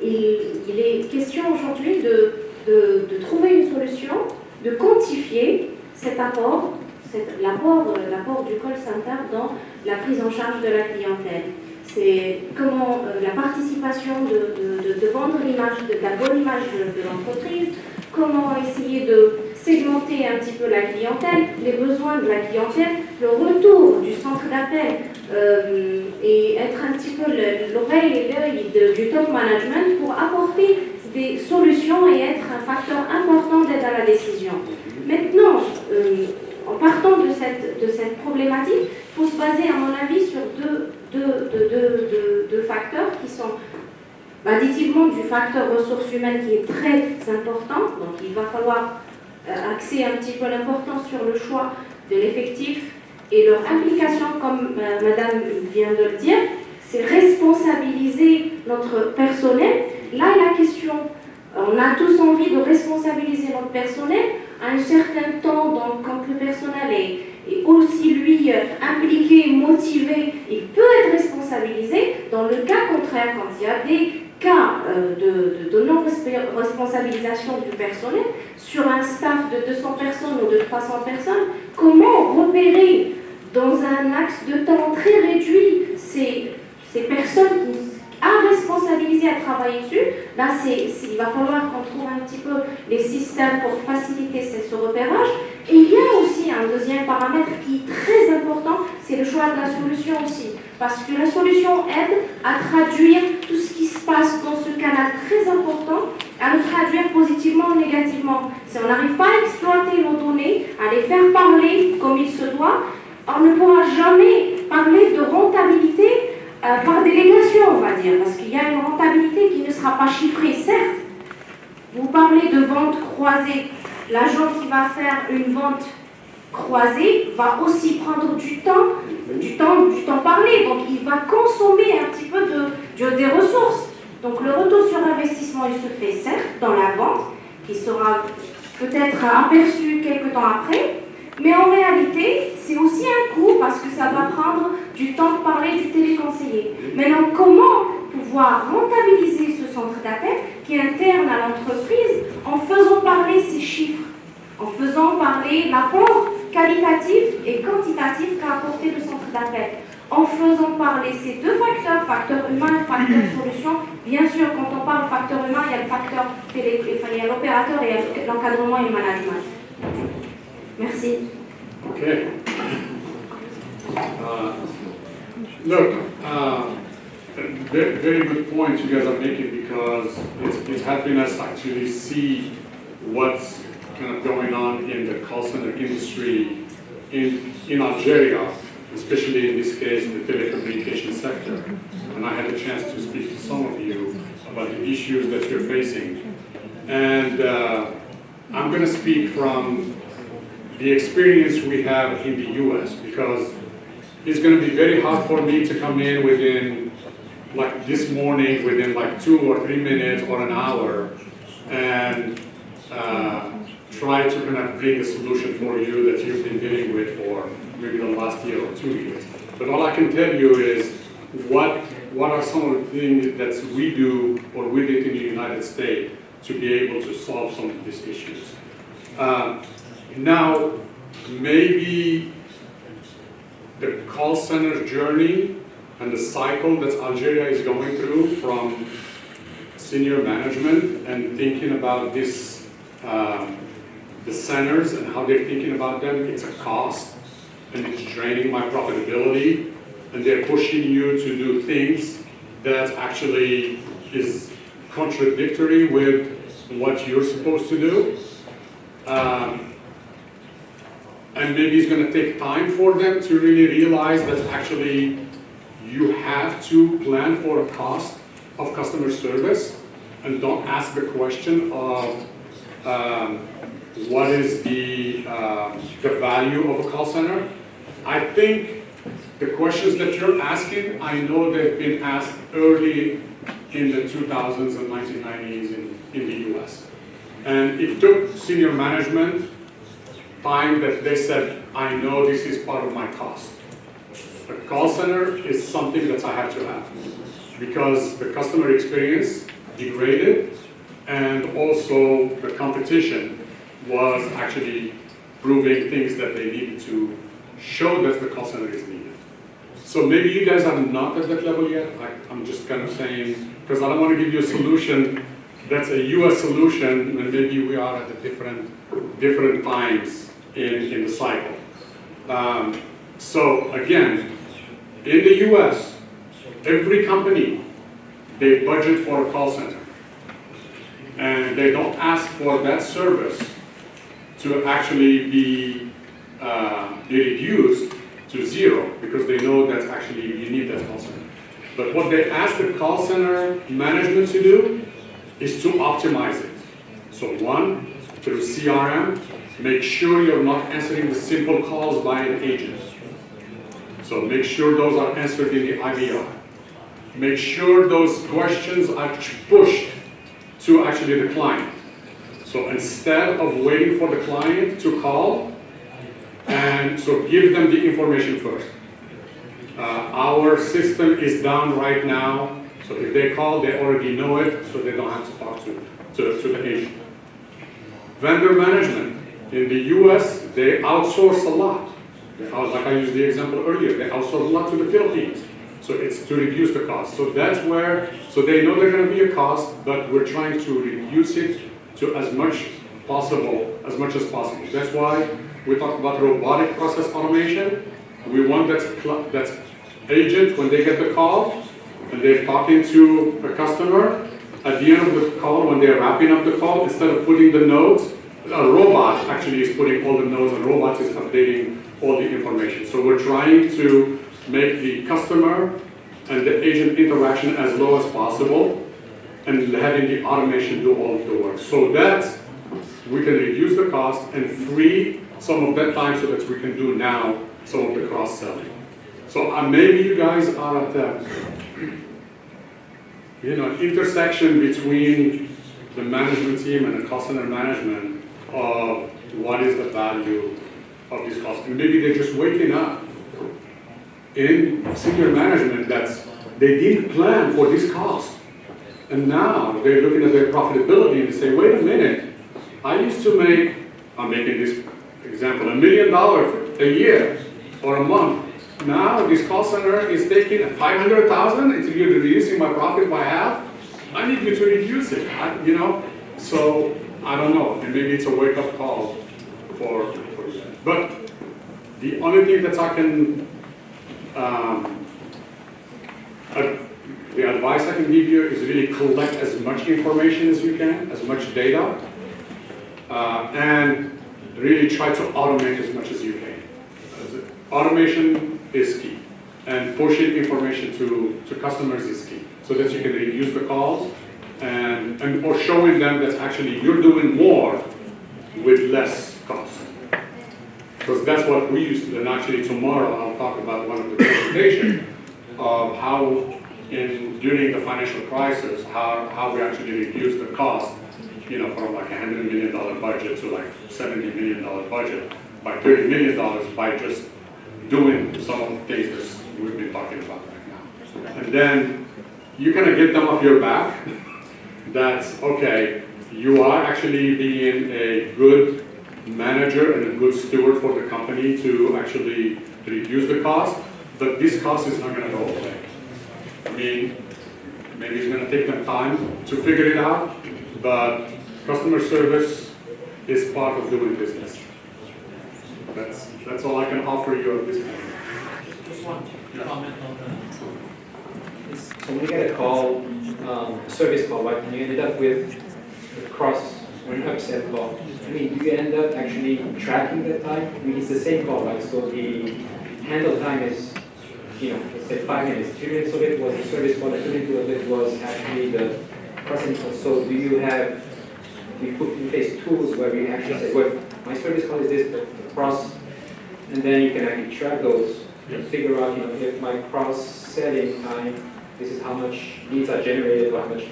il est question aujourd'hui de trouver une solution, de quantifier cet apport, l'apport du call center dans la prise en charge de la clientèle. C'est comment la participation de vendre l'image, de la bonne image de l'entreprise, comment essayer de segmenter un petit peu la clientèle, les besoins de la clientèle, le retour du centre d'appel et être un petit peu l'oreille et l'œil du top management pour apporter des solutions et être un facteur important d'aide à la décision. Maintenant, en partant de cette problématique, il faut se baser, à mon avis, sur deux facteurs qui sont additivement du facteur ressources humaines qui est très important. Donc il va falloir axer un petit peu l'importance sur le choix de l'effectif et leur implication, comme Madame vient de le dire, c'est responsabiliser notre personnel. Là est la question. On a tous envie de responsabiliser notre personnel à un certain temps, donc quand le personnel est aussi lui impliqué, motivé, il peut être responsabilisé. Dans le cas contraire, quand il y a des cas de non-responsabilisation du personnel sur un staff de 200 personnes ou de 300 personnes, comment repérer dans un axe de temps très réduit ces personnes à responsabiliser, à travailler dessus? Là, il va falloir qu'on trouve un petit peu les systèmes pour faciliter ce repérage. Et il y a aussi un deuxième paramètre qui est très important, c'est le choix de la solution aussi. Parce que la solution aide à traduire tout ce qui se passe dans ce canal très important, à le traduire positivement ou négativement. Si on n'arrive pas à exploiter nos données, à les faire parler comme il se doit, on ne pourra jamais parler de rentabilité par délégation, on va dire, parce qu'il y a une rentabilité qui ne sera pas chiffrée, certes. Vous parlez de vente croisée. L'agent qui va faire une vente croisée va aussi prendre du temps parlé, donc il va consommer un petit peu des ressources. Donc le retour sur investissement, il se fait certes dans la vente, qui sera peut-être aperçu quelques temps après, mais en réalité, c'est aussi un coût parce que ça va prendre du temps de parler du téléconseiller. Maintenant, comment pouvoir rentabiliser ce centre d'appel qui est interne à l'entreprise en faisant parler ces chiffres, en faisant parler l'apport qualitatif et quantitatif qu'a apporté le centre d'appel, en faisant parler ces deux facteurs, facteur humain et facteur solution. Bien sûr, quand on parle facteur humain, il y a le facteur il y a l'opérateur et il y a l'encadrement et le management. Merci. Okay. Look, very good point you guys are making, because it's helping us actually see what's kind of going on in the call center industry in Algeria, especially in this case, the telecommunications sector. And I had a chance to speak to some of you about the issues that you're facing. And I'm going to speak from the experience we have in the US, because it's going to be very hard for me to come in within, like this morning, within like 2 or 3 minutes or an hour, and try to kind of bring a solution for you that you've been dealing with for maybe the last year or 2 years. But all I can tell you is what are some of the things that we do or we did in the United States to be able to solve some of these issues. Now, maybe the call center journey and the cycle that Algeria is going through, from senior management and thinking about this, the centers and how they're thinking about them, it's a cost and it's draining my profitability, and they're pushing you to do things that actually is contradictory with what you're supposed to do. And maybe it's going to take time for them to really realize that actually you have to plan for a cost of customer service, and don't ask the question of what is the value of a call center. I think the questions that you're asking, I know they've been asked early in the 2000s and 1990s in the US. And it took senior management time that they said, I know this is part of my cost. A call center is something that I have to have, because the customer experience degraded, and also the competition was actually proving things that they needed to show that the call center is needed. So maybe you guys are not at that level yet. I'm just kind of saying, because I don't want to give you a solution that's a US solution, and maybe we are at a different times in the cycle. So again, in the US, every company, they budget for a call center. And they don't ask for that service to actually be reduced to zero, because they know that actually you need that call center. But what they ask the call center management to do is to optimize it. So one, through CRM, make sure you're not answering the simple calls by an agent. So make sure those are answered in the IVR. Make sure those questions are pushed to actually the client. So So instead of waiting for the client to call, and so give them the information first. Our system is down right now, so if they call, they already know it, so they don't have to talk to the agent. Vendor management. In the US, they outsource a lot. Like I used the example earlier, they outsource a lot to the Philippines. So it's to reduce the cost. So that's where, so they know there's going to be a cost, but we're trying to reduce it to as much as possible. That's why we talk about robotic process automation. We want that's agent, when they get the call, and they're talking to a customer, at the end of the call, when they're wrapping up the call, instead of putting the notes, a robot actually is putting all the notes, and robot is updating all the information. So we're trying to make the customer and the agent interaction as low as possible, and having the automation do all of the work. So that we can reduce the cost and free some of that time so that we can do now some of the cross-selling. So maybe you guys are at the intersection between the management team and the cost center management of what is the value of these costs. And maybe they're just waking up in senior management that they didn't plan for this cost. And now they're looking at their profitability and they say, wait a minute, I used to make, I'm making this example, $1 million a year or a month. Now this call center is taking $500,000, it's reducing my profit by half. I need you to reduce it, So I don't know, and maybe it's a wake-up call for that. But the only thing that I can, the advice I can give you is really collect as much information as you can, as much data, and really try to automate as much as you can. Automation is key, and pushing information to customers is key, so that you can reduce the calls and or showing them that actually you're doing more with less cost. Because that's what we used to do, and actually tomorrow I'll talk about one of the presentations of how during the financial crisis, how we actually reduced the cost, from like $100 million budget to like $70 million budget by $30 million by just doing some of the things that we've been talking about right now. And then you kind of get them off your back. That's okay, you are actually being a good manager and a good steward for the company to actually reduce the cost, but this cost is not going to go away. I mean, maybe it's going to take them time to figure it out, but customer service is part of doing business. That's all I can offer you at this point. Just one comment on that. So when you get a call, a service call, right, and you ended up with a an upsell call, I mean, do you end up actually tracking that time? I mean, it's the same call, right? So the handle time is, let's say 5 minutes. 2 minutes of it was the service call, 2 minutes of it was actually the processing call. So do you put in place tools where you actually say, well, my service call is this, the cross, and then you can actually track those and figure out, if my cross-selling time, this is how much leads are generated, or how much.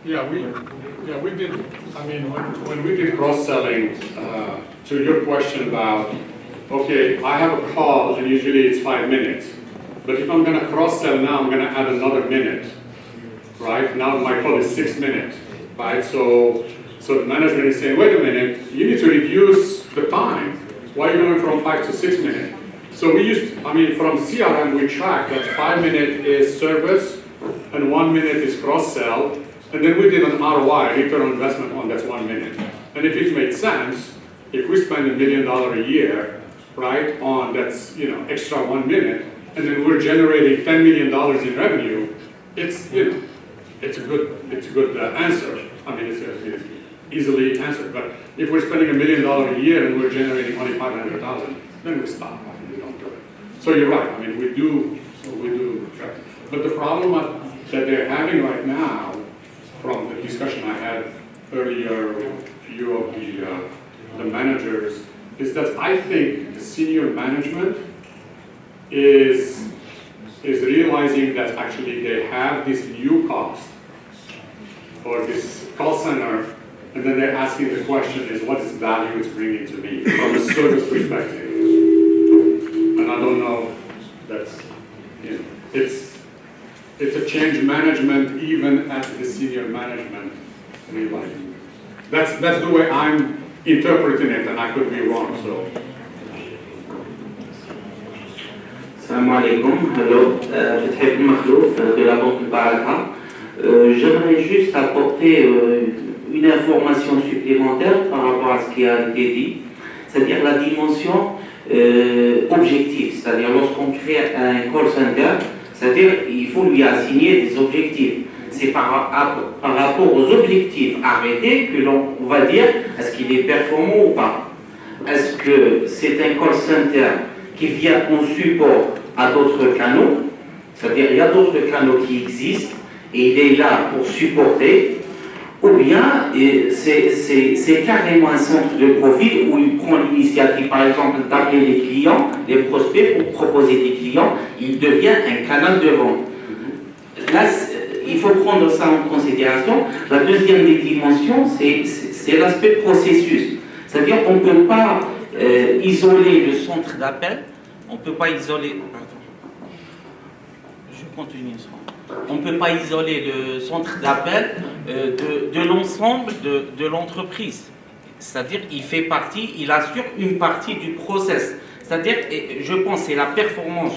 We did. I mean, when we did cross-selling, to your question about, okay, I have a call and usually it's 5 minutes, but if I'm going to cross-sell now, I'm going to add another minute, right? Now my call is 6 minutes, right? So the management is saying, wait a minute, you need to reduce the time. Why are you going from 5 to 6 minutes? So from CRM, we track that 5 minutes is service and 1 minute is cross-sell, and then we did an ROI, return on investment, on that 1 minute. And if it made sense, if we spend $1 million a year, right, on that's extra 1 minute, and then we're generating $10 million in revenue, it's a good answer. I mean, it's easily answered. But if we're spending $1 million a year and we're generating only $500,000, then we stop. I mean, we don't do it. So you're right. I mean, we do track. But the problem that they're having right now, from the discussion I had earlier with a few of the managers, is that I think the senior management is realizing that actually they have this new cost, or this call center and then they're asking the question is, what is value it's bringing to me from a service perspective? And I don't know, that's, you know, it's a change management even at the senior management level. That's the way I'm interpreting it, and I could be wrong, so. Salam alaikum. Hello, Fatih Makhlouf de la Banque Baraka. J'aimerais juste apporter une information supplémentaire par rapport à ce qui a été dit, c'est-à-dire la dimension objective, c'est-à-dire lorsqu'on crée un call center, c'est-à-dire il faut lui assigner des objectifs. C'est par rapport aux objectifs arrêtés que l'on va dire est-ce qu'il est performant ou pas. Est-ce que c'est un call center qui vient en support à d'autres canaux, c'est-à-dire il y a d'autres canaux qui existent et il est là pour supporter, ou bien c'est carrément un centre de profit où il prend l'initiative, par exemple, d'appeler les clients, les prospects pour proposer des clients, il devient un canal de vente. Là, il faut prendre ça en considération. La deuxième des dimensions, c'est l'aspect processus. C'est-à-dire qu'on ne peut pas isoler le centre d'appel, on ne peut pas isoler... Je continue ça. On ne peut pas isoler le centre d'appel de l'ensemble de l'entreprise. C'est-à-dire qu'il fait partie, il assure une partie du process. C'est-à-dire, je pense, c'est la performance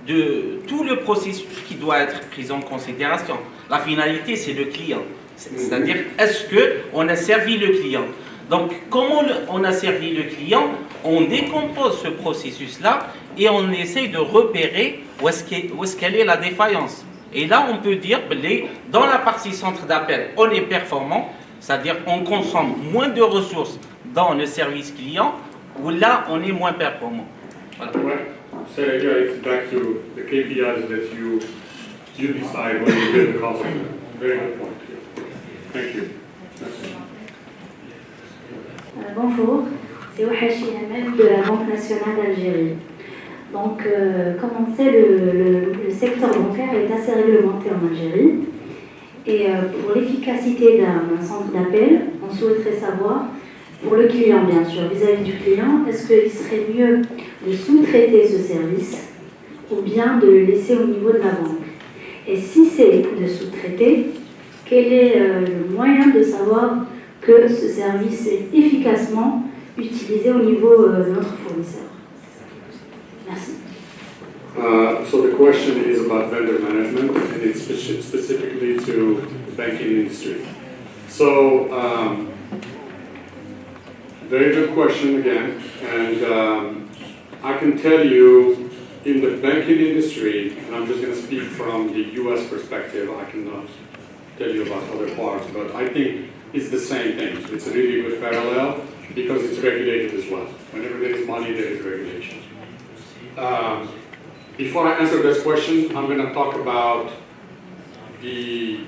de tout le processus qui doit être pris en considération. La finalité, c'est le client. C'est-à-dire, est-ce qu'on a servi le client? Donc, comment on a servi le client? On décompose ce processus-là et on essaye de repérer où est-ce qu'elle est la défaillance. Et là, on peut dire, dans la partie centre d'appel, on est performant, c'est-à-dire on consomme moins de ressources dans le service client, où là, on est moins performant. Voilà. So yeah, it's back to the KPIs that you decide when you build the call center. Very good point. Thank you. Bonjour, c'est Ouhachi Hamel de la Banque nationale d'Algérie. Donc, comme on sait, le secteur bancaire est assez réglementé en Algérie. Et pour l'efficacité d'un centre d'appel, on souhaiterait savoir, pour le client bien sûr, vis-à-vis du client, est-ce qu'il serait mieux de sous-traiter ce service ou bien de le laisser au niveau de la banque? Et si c'est de sous-traiter, quel est le moyen de savoir que ce service est efficacement utilisé au niveau de notre fournisseur? Merci. So the question is about vendor management, and it's specifically to the banking industry. So, very good question again, and I can tell you in the banking industry, and I'm just going to speak from the US perspective, I cannot tell you about other parts, but I think it's the same thing. It's a really good parallel because it's regulated as well. Whenever there is money, there is regulation. Before I answer this question, I'm going to talk about the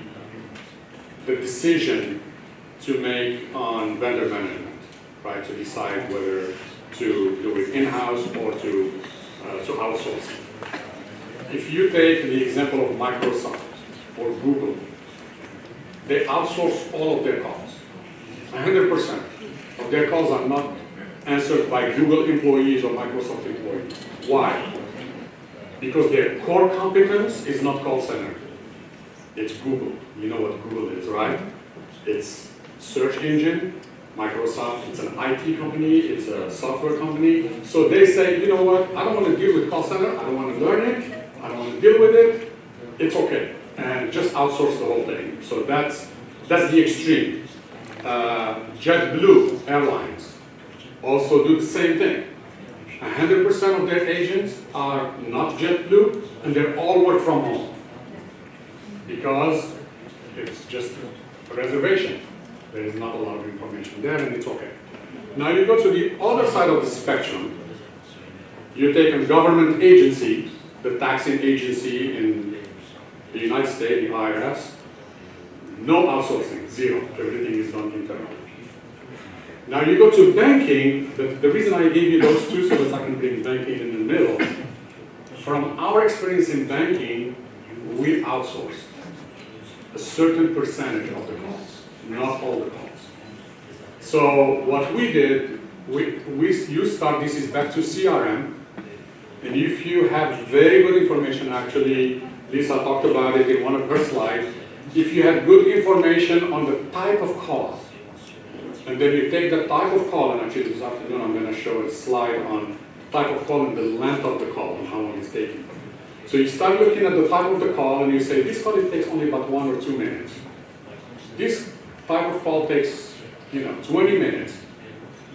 decision to make on vendor management, right? To decide whether to do it in-house or to outsource. If you take the example of Microsoft or Google, they outsource all of their calls. 100% of their calls are not answered by Google employees or Microsoft employees. Why? Because their core competence is not call center. It's Google. You know what Google is, right? It's search engine. Microsoft, it's an IT company, it's a software company. So they say, you know what, I don't want to deal with call center, I don't want to learn it, I don't want to deal with it, it's okay. And just outsource the whole thing. So that's the extreme. JetBlue Airlines also do the same thing. 100% of their agents are not JetBlue, and they all work from home because it's just a reservation. There is not a lot of information there, and it's okay. Now you go to the other side of the spectrum. You take a government agency, the taxing agency in the United States, the IRS, no outsourcing, zero. Everything is done internally. Now you go to banking, the reason I gave you those two so that I can bring banking in the middle, from our experience in banking, we outsourced a certain percentage of the calls, not all the calls. So what we did, you start, this is back to CRM, and if you have very good information, actually, Lisa talked about it in one of her slides, if you have good information on the type of call, and then you take the type of call, and actually this afternoon I'm going to show a slide on type of call and the length of the call and how long it's taking. So you start looking at the type of the call and you say, this call it takes only about 1 or 2 minutes. This type of call takes 20 minutes.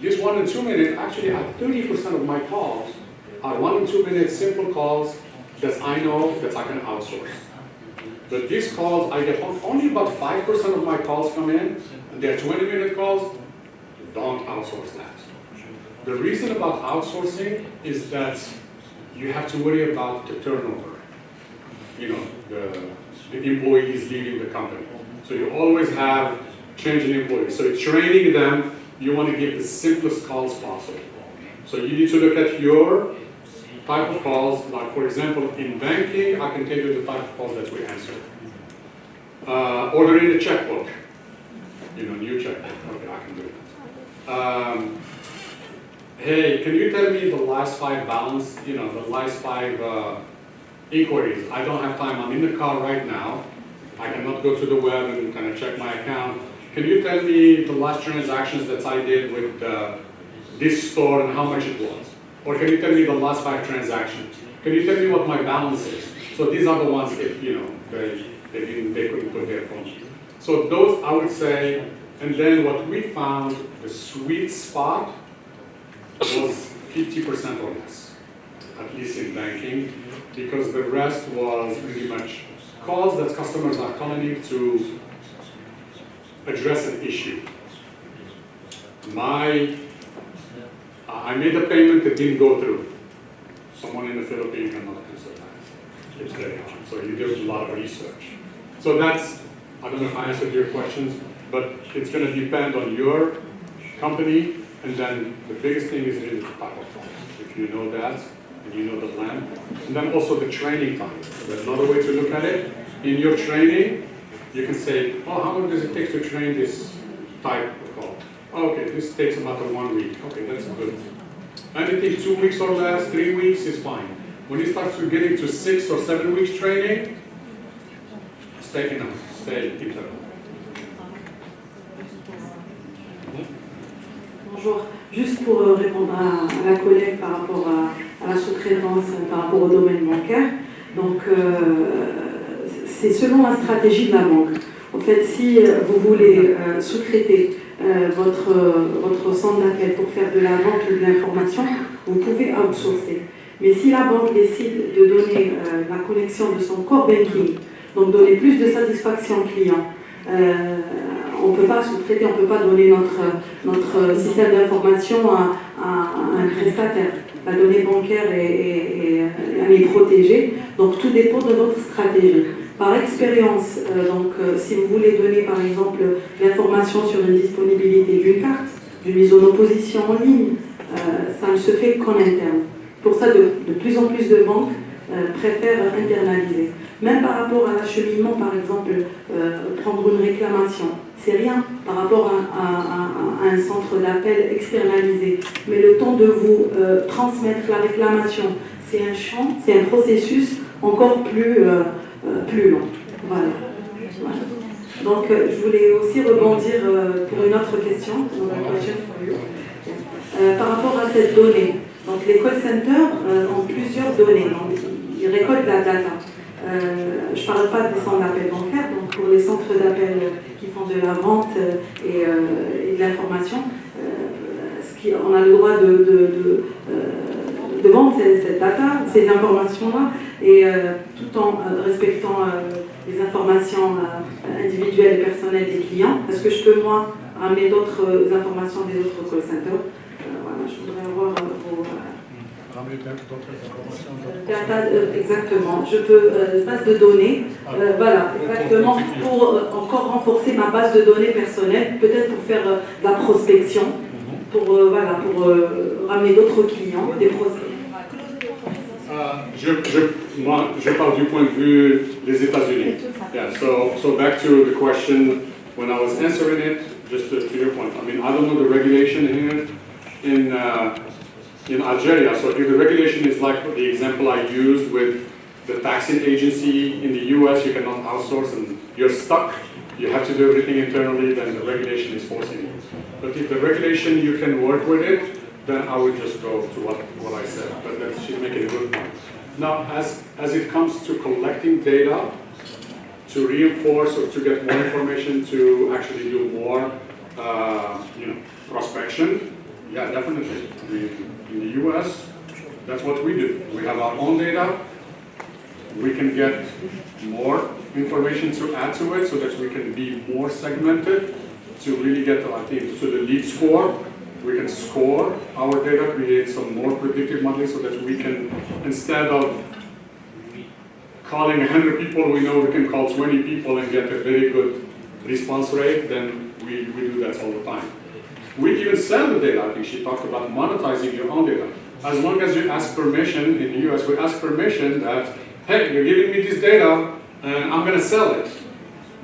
This 1 and 2 minutes, actually at 30% of my calls are 1 and 2 minute simple calls that I know that I can outsource. But these calls, I get only about 5% of my calls come in, and they're 20-minute calls. Don't outsource that. The reason about outsourcing is that you have to worry about the turnover. The employees leaving the company. So you always have changing employees. So training them, you want to give the simplest calls possible. So you need to look at your type of calls, like for example, in banking, I can tell you the type of calls that we answer. Ordering a checkbook, new checkbook, okay, I can do that. Hey, can you tell me the last 5 balance, the last 5 inquiries? I don't have time, I'm in the car right now. I cannot go to the web and kind of check my account. Can you tell me the last transactions that I did with this store and how much it was? Or can you tell me the last 5 transactions? Can you tell me what my balance is? So these are the ones that, they couldn't put their phone. So those, I would say, and then what we found, the sweet spot was 50% or less, at least in banking, because the rest was pretty much calls that customers are calling in to address an issue. I made a payment that didn't go through. Someone in the Philippines cannot answer that. It's very hard. So you do a lot of research. So that's, I don't know if I answered your questions, but it's going to depend on your company, and then the biggest thing is really the type of calls. If you know that, and you know the length, and then also the training time. There's another way to look at it. In your training, you can say, oh, how long does it take to train this type of call? Oh, okay, this takes about 1 week. Okay, that's good. Anything 2 weeks or less, 3 weeks is fine. When it starts to get into 6 or 7 weeks training, stay internal. Bonjour, juste pour répondre à la collègue par rapport à la sous-traitance, par rapport au domaine bancaire. Donc, c'est selon la stratégie de la banque. En fait, si vous voulez sous-traiter votre centre d'appel pour faire de la vente ou de l'information, vous pouvez outsourcer. Mais si la banque décide de donner la connexion de son core banking, donc donner plus de satisfaction client, on ne peut pas sous-traiter, on ne peut pas donner notre système d'information à un prestataire. La donnée bancaire elle est protégée, donc tout dépend de votre stratégie. Par expérience, si vous voulez donner par exemple l'information sur une disponibilité d'une carte, d'une mise en opposition en ligne, ça ne se fait qu'en interne. Pour ça, de plus en plus de banques préfèrent internaliser. Même par rapport à l'acheminement, par exemple, prendre une réclamation, c'est rien par rapport à un centre d'appel externalisé. Mais le temps de vous transmettre la réclamation, c'est un champ, c'est un processus encore plus long. Voilà. Donc, je voulais aussi rebondir pour une autre question, par rapport à cette donnée. Donc, les call centers ont plusieurs données. Donc, ils récoltent la data. Je ne parle pas des centres d'appel bancaires, donc pour les centres d'appel qui font de la vente et de l'information, on a le droit de vendre cette data, ces informations-là, et tout en respectant les informations individuelles et personnelles des clients. Est-ce que je peux, moi, ramener d'autres informations des autres call centers? Voilà, je voudrais avoir vos... exactement. Je peux, base de données, voilà, exactement, pour encore renforcer ma base de données personnelle, peut-être pour faire de la prospection, pour ramener d'autres clients, des prospects. Moi, je parle du point de vue des États-Unis. Yeah, so back to the question, when I was answering it, just to your point, I mean, I don't know the regulation here in Algeria. So if the regulation is like the example I used with the taxing agency in the US, you cannot outsource and you're stuck. You have to do everything internally, then the regulation is forcing you. But if the regulation, you can work with it, then I would just go to what I said. But that she's making a good point. Now, as it comes to collecting data, to reinforce or to get more information, to actually do more, prospection, yeah, definitely. I mean, in the US, that's what we do. We have our own data. We can get more information to add to it so that we can be more segmented to really get, I think, to the lead score. We can score our data, create some more predictive modeling so that we can, instead of calling 100 people, we know we can call 20 people and get a very good response rate, then we do that all the time. We even sell the data. I think she talked about monetizing your own data. As long as you ask permission, in the US, we ask permission that, hey, you're giving me this data, and I'm going to sell it.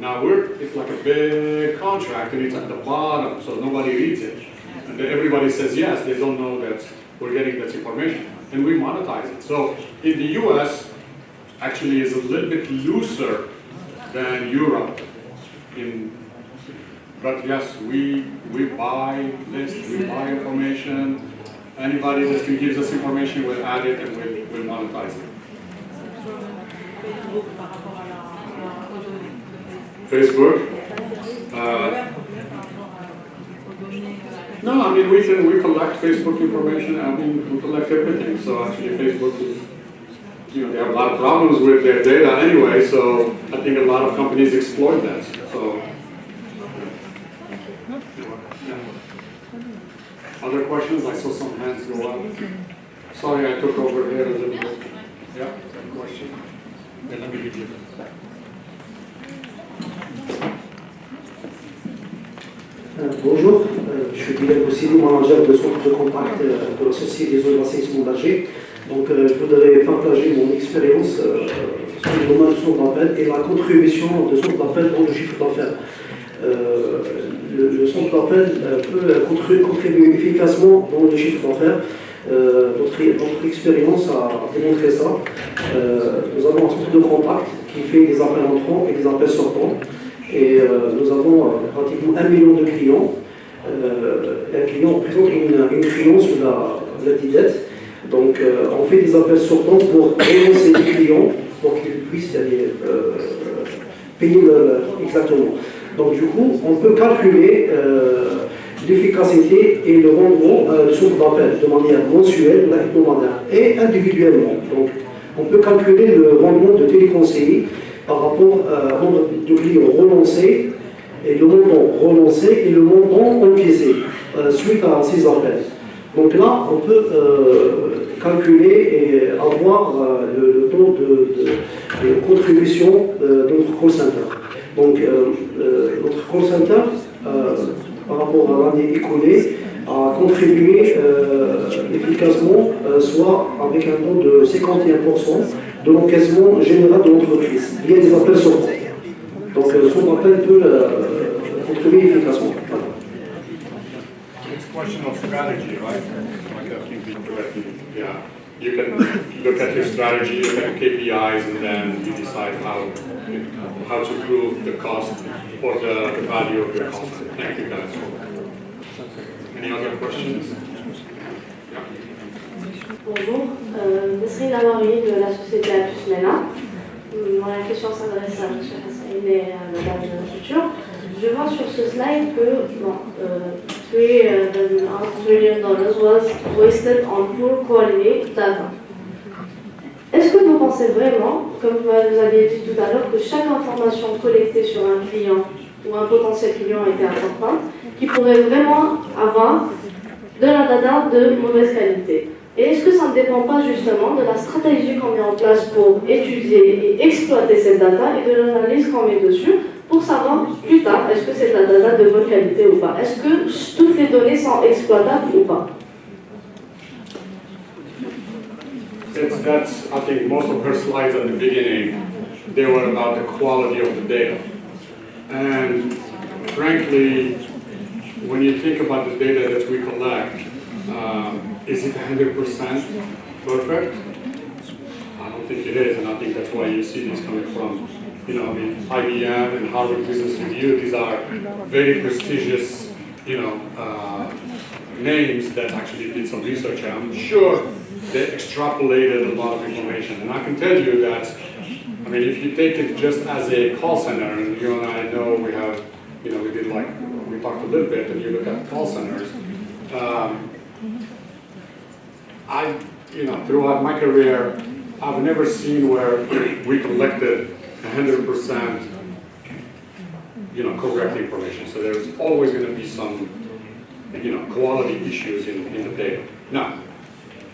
Now, it's like a big contract, and it's at the bottom, so nobody reads it. And then everybody says yes, they don't know that we're getting that information. And we monetize it. So in the US, actually is a little bit looser than Europe. But yes, we buy lists, we buy information. Anybody that can give us information, we'll add it and we'll monetize it. Facebook. No, I mean, we collect Facebook information. I mean, we collect everything. So actually Facebook is, they have a lot of problems with their data anyway, so I think a lot of companies exploit that. So, other questions? I saw some hands go up. Sorry, I took over here a little bit. Yeah, question? Yeah, let me give you that. Bonjour, je suis Bilal Boussidi, manager de centre de contact de la Société des Organisations d'Alger. Donc, je voudrais partager mon expérience sur le domaine du centre d'appel et la contribution de centre d'appel dans le chiffre d'affaires. Le centre d'appel peut contribuer efficacement dans le chiffre d'affaires. Notre expérience a démontré ça. Nous avons un centre de contact qui fait des appels entrants et des appels sortants. Et nous avons pratiquement 1 million de clients. Un client représente une créance de la dette. Donc, on fait des appels sortants pour relancer les clients pour qu'ils puissent aller payer exactement. Donc, du coup, on peut calculer l'efficacité et le rendement du centre d'appel de manière mensuelle, hebdomadaire et individuellement. Donc, on peut calculer le rendement de téléconseiller par rapport au nombre de clients relancés et le montant relancé et le montant encaissé suite à ces appels. Donc là, on peut calculer et avoir le taux de contribution de notre call center. Donc notre call center, par rapport à l'année écoulée, a contribué efficacement, soit avec un taux de 51% de l'encaissement général de l'entreprise. Il y a des appels sortants. Donc son appel peut contribuer efficacement. It's a question of strategy, right? Like I think we correctly, yeah. You can look at your strategy, look at KPIs, and then you decide how to prove the cost or the value of your cost. Thank you, guys. Any other questions? Yeah. Bonjour, Nesrine Amari de la société Séminaire. La question s'adresse à M. Hassain et à Madame de Couture. Je vois sur ce slide que $3 trillion was wasted on poor quality data. Est-ce que vous pensez vraiment, comme vous aviez dit tout à l'heure, que chaque information collectée sur un client ou un potentiel client était importante, qui pourrait vraiment avoir de la data de mauvaise qualité? Et est-ce que ça ne dépend pas justement de la stratégie qu'on met en place pour étudier et exploiter cette data et de l'analyse qu'on met dessus pour savoir plus tard est-ce que c'est de la data de bonne qualité ou pas? Est-ce que toutes les données sont exploitables ou pas? That's, I think, most of her slides at the beginning, they were about the quality of the data. And frankly, when you think about the data that we collect, is it 100% perfect? I don't think it is, and I think that's why you see this coming from, you know, the IBM and Harvard Business Review. These are very prestigious, you know, names that actually did some research. I'm sure they extrapolated a lot of information, and I can tell you that, I mean, if you take it just as a call center, and you and I know we have, you know, we talked a little bit, and you look at call centers. You know, throughout my career, I've never seen where we collected 100%, you know, correct information. So there's always going to be some, you know, quality issues in the data. Now,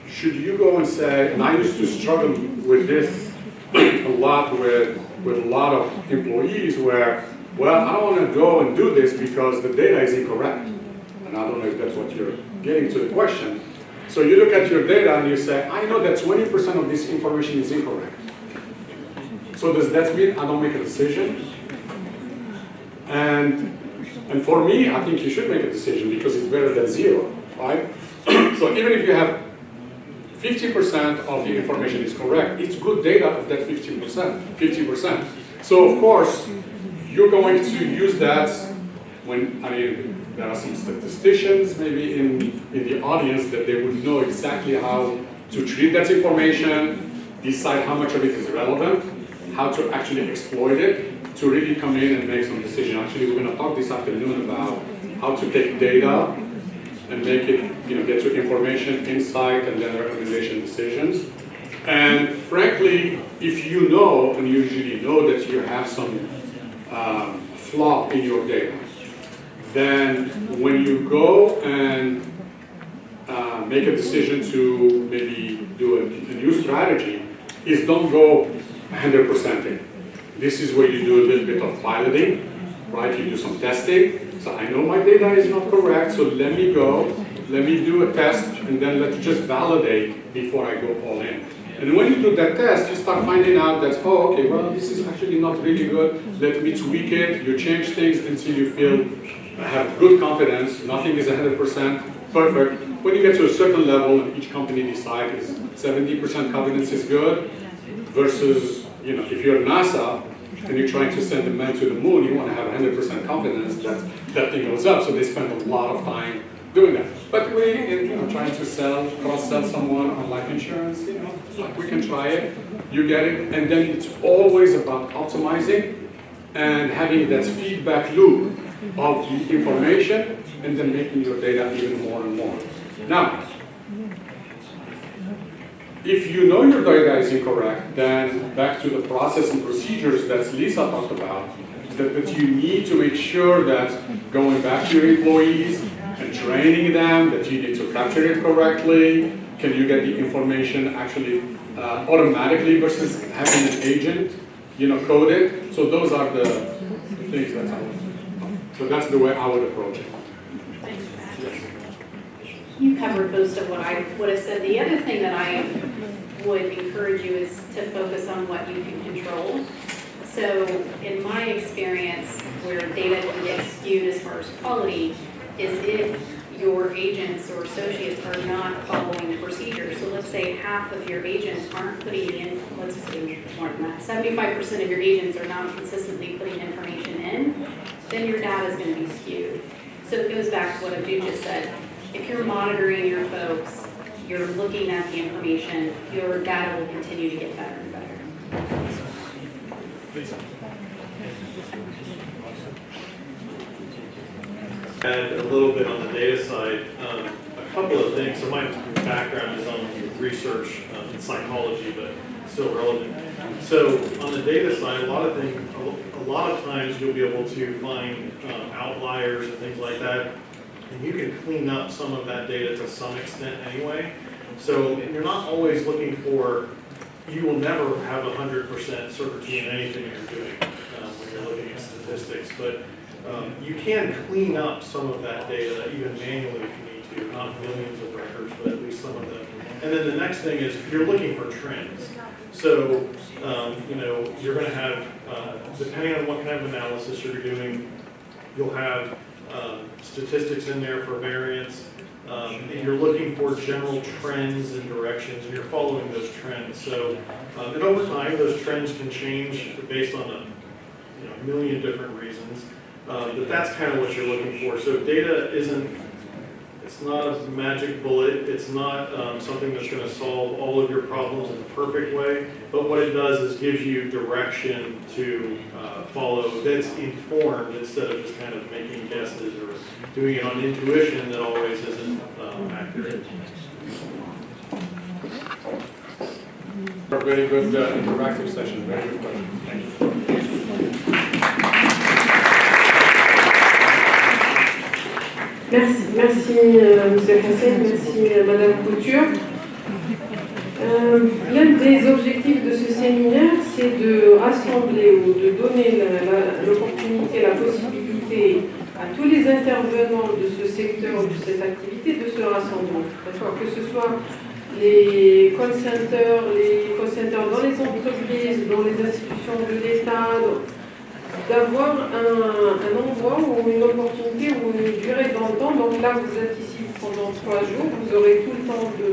should you go and say, and I used to struggle with this a lot with a lot of employees where, well, I don't want to go and do this because the data is incorrect. And I don't know if that's what you're getting to the question. So you look at your data and you say, I know that 20% of this information is incorrect. So does that mean I don't make a decision? And for me, I think you should make a decision because it's better than zero, right? So even if you have 50% of the information is correct, it's good data of that 50%. So of course, you're going to use that when, I mean, there are some statisticians maybe in the audience that they would know exactly how to treat that information, decide how much of it is relevant, how to actually exploit it, to really come in and make some decision. Actually, we're going to talk this afternoon about how to take data and make it, you know, get to information, insight, and then recommendation decisions. And frankly, if you know, and you usually know that you have some flaw in your data, then when you go and make a decision to maybe do a new strategy, is don't go 100% in. This is where you do a little bit of piloting, right? You do some testing. So I know my data is not correct, so let me go, let me do a test, and then let's just validate before I go all in. And when you do that test, you start finding out that, oh, okay, well, this is actually not really good. Let me tweak it. You change things until you feel, have good confidence. Nothing is 100% perfect. When you get to a certain level, each company decides 70% confidence is good versus, you know, if you're NASA and you're trying to send a man to the moon, you want to have 100% confidence that that thing goes up. So they spend a lot of time doing that. But we, you know, trying to cross-sell someone on life insurance, you know, like we can try it, you get it, and then it's always about optimizing and having that feedback loop of the information and then making your data even more and more. Now, if you know your data is incorrect, then back to the process and procedures that Lisa talked about, that you need to make sure that going back to your employees and training them, that you need to capture it correctly. Can you get the information actually automatically versus having an agent, you know, code it? So those are the things that I would. So that's the way I would approach it. You covered most of what I would have said. The other thing that I would encourage you is to focus on what you can control. So in my experience, where data can get skewed as far as quality is if your agents or associates are not following the procedures. So let's say half of your agents aren't putting in, let's say more than that, 75% of your agents are not consistently putting information in, then your data is going to be skewed. So it goes back to what Abdu just said. If you're monitoring your folks, you're looking at the information, your data will continue to get better and better. Please. Add a little bit on the data side, a couple of things. So my background is on research in psychology, but still relevant. So on the data side, a lot of times you'll be able to find outliers and things like that, and you can clean up some of that data to some extent anyway. So you're not always looking for, you will never have 100% certainty in anything you're doing when you're looking at statistics, but you can clean up some of that data, even manually if you need to, not millions of records, but at least some of them. And then the next thing is you're looking for trends. So, you know, you're going to have, depending on what kind of analysis you're doing, you'll have statistics in there for variance. And you're looking for general trends and directions, and you're following those trends. So, and over time, those trends can change based on a million different reasons. But that's kind of what you're looking for. So data it's not a magic bullet. It's not something that's going to solve all of your problems in the perfect way. But what it does is gives you direction to follow that's informed instead of just kind of making guesses or doing it on intuition that always isn't accurate. A very good interactive session. Very good question. Thank you. Merci Monsieur Hassan, merci Madame Couture. L'un des objectifs de ce séminaire, c'est de rassembler ou de donner l'opportunité, la possibilité à tous les intervenants de ce secteur ou de cette activité de se rassembler. Que ce soit les call centers dans les entreprises, dans les institutions de l'État, d'avoir un endroit ou une opportunité ou une durée dans le temps. Donc là, vous êtes ici pendant 3 jours, vous aurez tout le temps de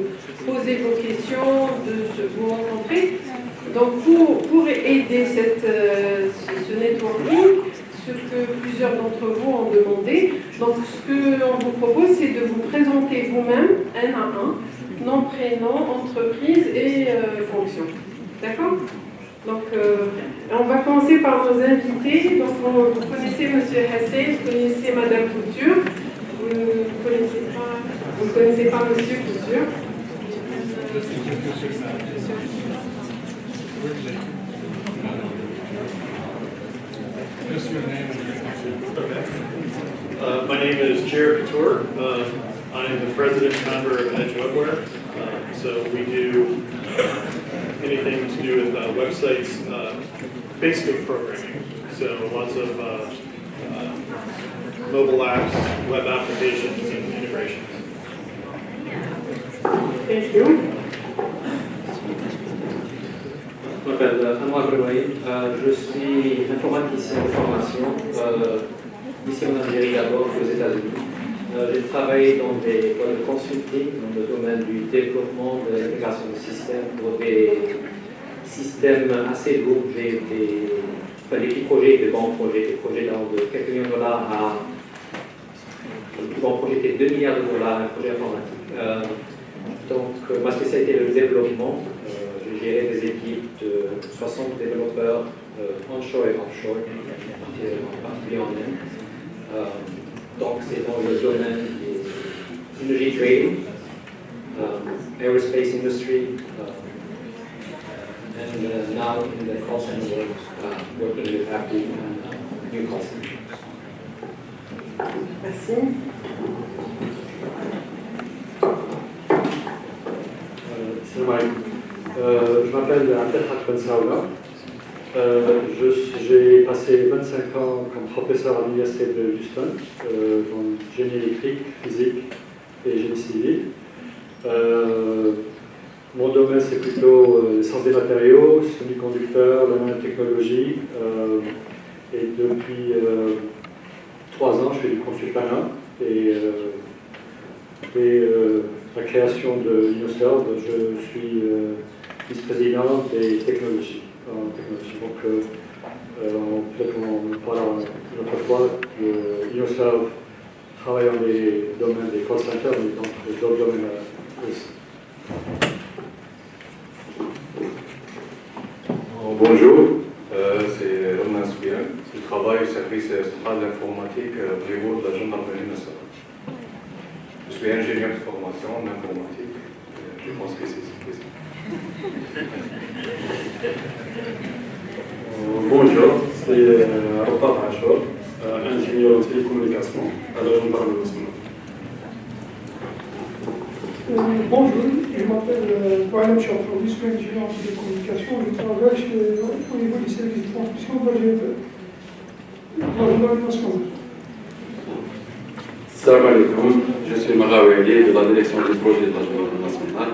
poser vos questions, de vous rencontrer. Donc pour aider ce networking, ce que plusieurs d'entre vous ont demandé, donc ce qu'on vous propose, c'est de vous présenter vous-même, un à un, nom, prénom, entreprise et fonction. D'accord ? Donc, on va commencer par nos invités. Donc, vous connaissez M. Hassan, vous connaissez Mme Couture, vous ne connaissez pas M. Couture. My name is Janvier Couture. I am the president and founder of Edge Webware. So we do anything to do with websites, basically programming. So lots of mobile apps, web applications, and integrations. Thank you. Je m'appelle Anwar Brouaï, je suis informaticien de formation, ici en Algérie d'abord, aux États-Unis. J'ai travaillé dans des boîtes de consulting, dans le domaine du développement, de l'intégration de systèmes pour des systèmes assez lourds. J'ai des petits projets, des grands projets, des projets de quelques millions de dollars à. Le plus grand projet était 2 milliards de dollars, un projet informatique. Donc, ma spécialité est le développement. J'ai géré des équipes de 60 développeurs onshore et offshore, en particulier en Inde. Donc, c'est dans le domaine des energy trading, aerospace industry, and now in the call center world, working with Apple and new call center. Merci. Salam alaikum. Je m'appelle Abdelhak Ben Saoula. J'ai passé 25 ans comme professeur à l'université de Houston, dans génie électrique, physique et génie civil. Mon domaine, c'est plutôt les sciences des matériaux, semi-conducteurs, la nanotechnologie. Et depuis 3 ans, je fais du consultanat et la création de l'InnoServe. Je suis vice-président des technologies. Donc, peut-être qu'on parlera une autre fois. l'InnoServe travaille dans les domaines des call centers, mais dans d'autres domaines aussi. Bonjour, c'est Romain Soubian. Je travaille au service central d'informatique prévôt de la gendarmerie nationale. Je suis ingénieur de formation en informatique. Je pense que c'est ça. Bonjour, c'est Rofat Hachor, ingénieur en télécommunication à la gendarmerie nationale. Bonjour, je m'appelle Boalem Chafro, je suis ingénieur en télécommunication. Je travaille au niveau du service de transmission de la gendarmerie nationale. Salam alaikum, je suis Marawi Ali de la direction du projet de la gendarmerie nationale,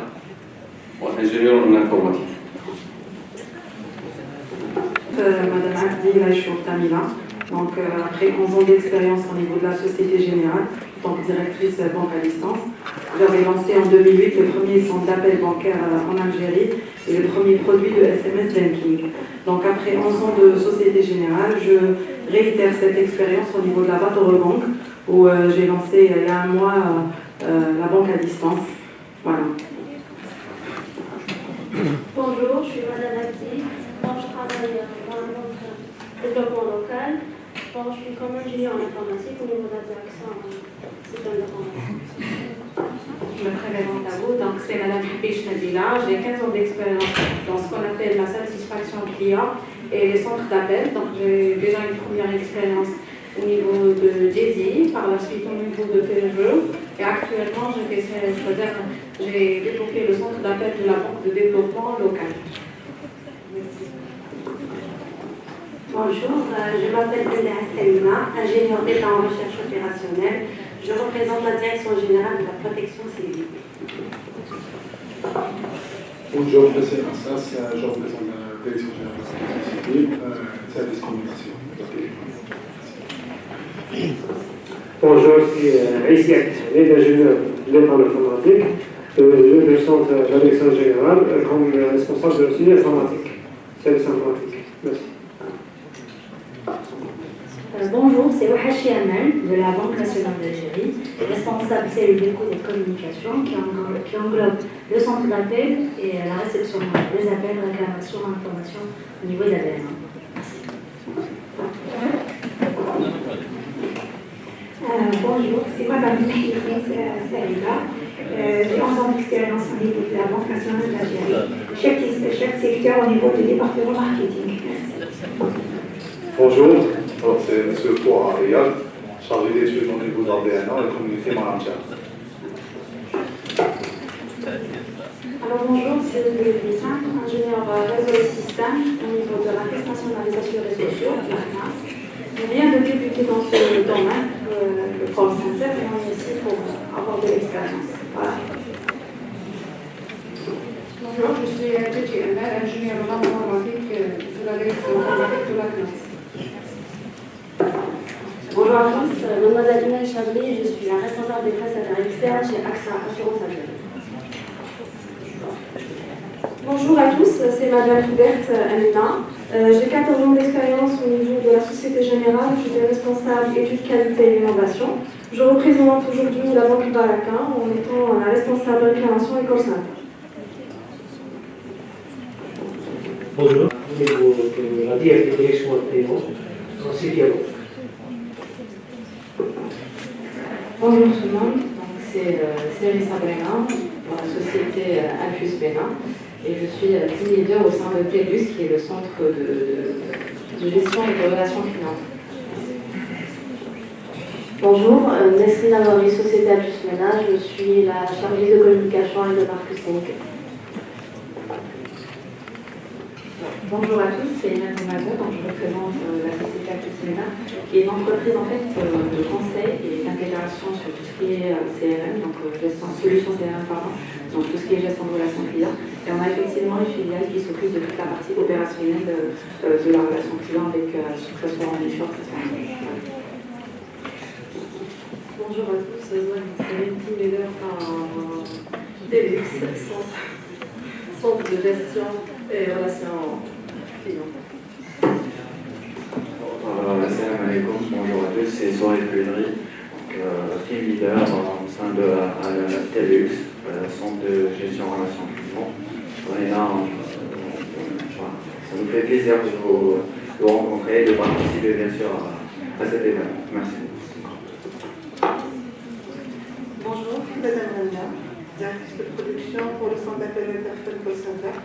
ingénieur en informatique. Madame Abdi Laïchour Tamila, Donc après 11 ans d'expérience au niveau de la Société Générale, en tant que directrice banque à distance, j'avais lancé en 2008 le premier centre d'appel bancaire en Algérie et le premier produit de SMS banking. Donc après 11 ans de Société Générale, je réitère cette expérience au niveau de la banque où j'ai lancé il y a un mois la banque à distance. Voilà. Bonjour, je suis Madame Abdi. Moi, je travaille dans le monde de développement local. Bon, je suis comme ingénieur en informatique au niveau de la direction système d'information. Je me présente à vous, donc c'est Madame Janvier. J'ai 15 ans d'expérience dans ce qu'on appelle la satisfaction client et les centres d'appel. Donc j'ai déjà une première expérience au niveau de Jay-Z, par la suite au niveau de PGE. Et actuellement, j'ai développé le centre d'appel de la Banque de développement local. Merci. Bonjour, je m'appelle Janvier, ingénieure d'État en recherche opérationnelle. Je représente la Direction générale de la protection civile. Bonjour, c'est Assas, je représente la Direction générale de la protection civile, service communication. Bonjour, je suis Aïssiak, ingénieur d'État en informatique. Je représente la Direction générale comme responsable de la suivi informatique, service informatique. Merci. Bonjour, c'est Wahachi Amal de la Banque nationale d'Algérie, responsable cellule d'écoute et de communication qui englobe le centre d'appel et la réception des appels, réclamations, informations au niveau de l'ABN. Bonjour, c'est Madame Salima. J'ai 11 ans d'expérience au niveau de la Banque nationale d'Algérie, chaque secteur au niveau du département marketing. Bonjour, alors c'est M. Foura Riyad, chargé d'études au niveau d'ABNA et communauté malantière. Alors bonjour, c'est Olivier Simple, ingénieur réseau et système au niveau de la Caisse nationale des assurés sociaux, la CNAS. On vient de débuter dans ce domaine, le call center, et on est ici pour avoir de l'expérience. Voilà. Bonjour, je suis ingénieur en informatique de la direction informatique de la classe. Bonjour à tous, mademoiselle Inès Chadri, je suis la responsable des prestataires externes chez AXA Assurance Algérie. Bonjour à tous, c'est Madame Hubert Amina. J'ai 14 ans d'expérience au niveau de la Société Générale. J'étais responsable études qualité et innovation. Je représente aujourd'hui la Banque Baraka en étant la responsable réclamation et call center. Bonjour, au niveau de la direction de paiement, ainsi que Bonjour tout le monde, c'est Cérissa Bénin pour la société Alphus Bénin et je suis team leader au sein de PLUS qui est le centre de gestion et de relations clients. Bonjour, Nesrine Amori, société Alphus Ménage, je suis la chargée de communication et de marketing. Bonjour à tous, c'est Hélène Magon, donc je représente la société Alphus Ménage qui est une entreprise en fait de conseil et d'intégration sur tout ce qui est CRM, donc solution CRM, pardon, donc tout ce qui est gestion de relations clients. Et on a effectivement une filiale qui s'occupe de toute la partie opérationnelle de la relation client avec que ce soit en e-shop, que ce soit en ligne. Bonjour à tous, c'est une team leader en Deluxe, centre de gestion et relations clients. Assalamu alaikum, bonjour à tous, c'est Sohail Pulri, team leader au sein de la Telux, centre de gestion relations clients. On est là, ça nous fait plaisir de vous rencontrer et de participer bien sûr à cet événement. Merci. Bonjour, Madame Rania, directrice de production pour le centre d'appel Interphone Call Center,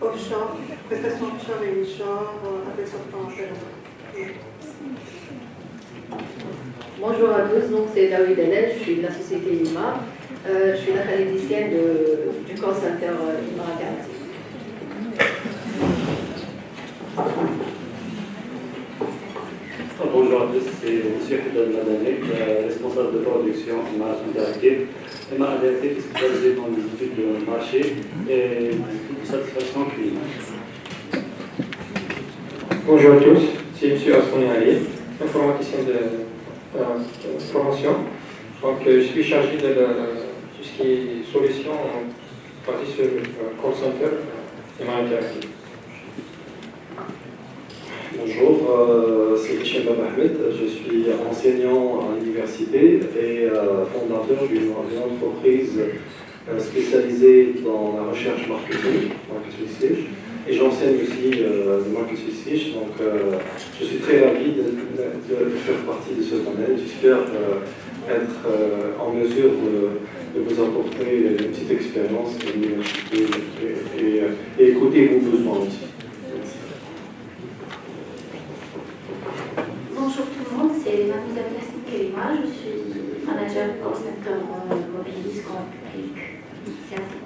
offshore, prestations offshore et onshore, avec sortant appel. Bonjour à tous, donc c'est David Hélène, je suis de la société IMA. Je suis la qualiticienne du call center IMA Interactive. Bonjour à tous, c'est M. Fidel Madanek, responsable de production IMA Interactive. IMA Interactive est spécialisé dans les études de marché et de satisfaction client. Bonjour à tous, c'est M. Asroni Ali, informaticien de formation. Donc, je suis chargé de tout ce qui est solution basée sur call center et interactive. Bonjour, c'est Hicham Ahmed, je suis enseignant à l'université et fondateur d'une entreprise spécialisée dans la recherche marketing research, et j'enseigne aussi le market research, donc je suis très ravi de faire partie de ce domaine. J'espère être en mesure de vous apporter une petite expérience de l'université et écouter vos besoins aussi. Bonjour tout le monde, c'est Mademoiselle Yassine Kelima, je suis manager call center mobilise grand public initiative.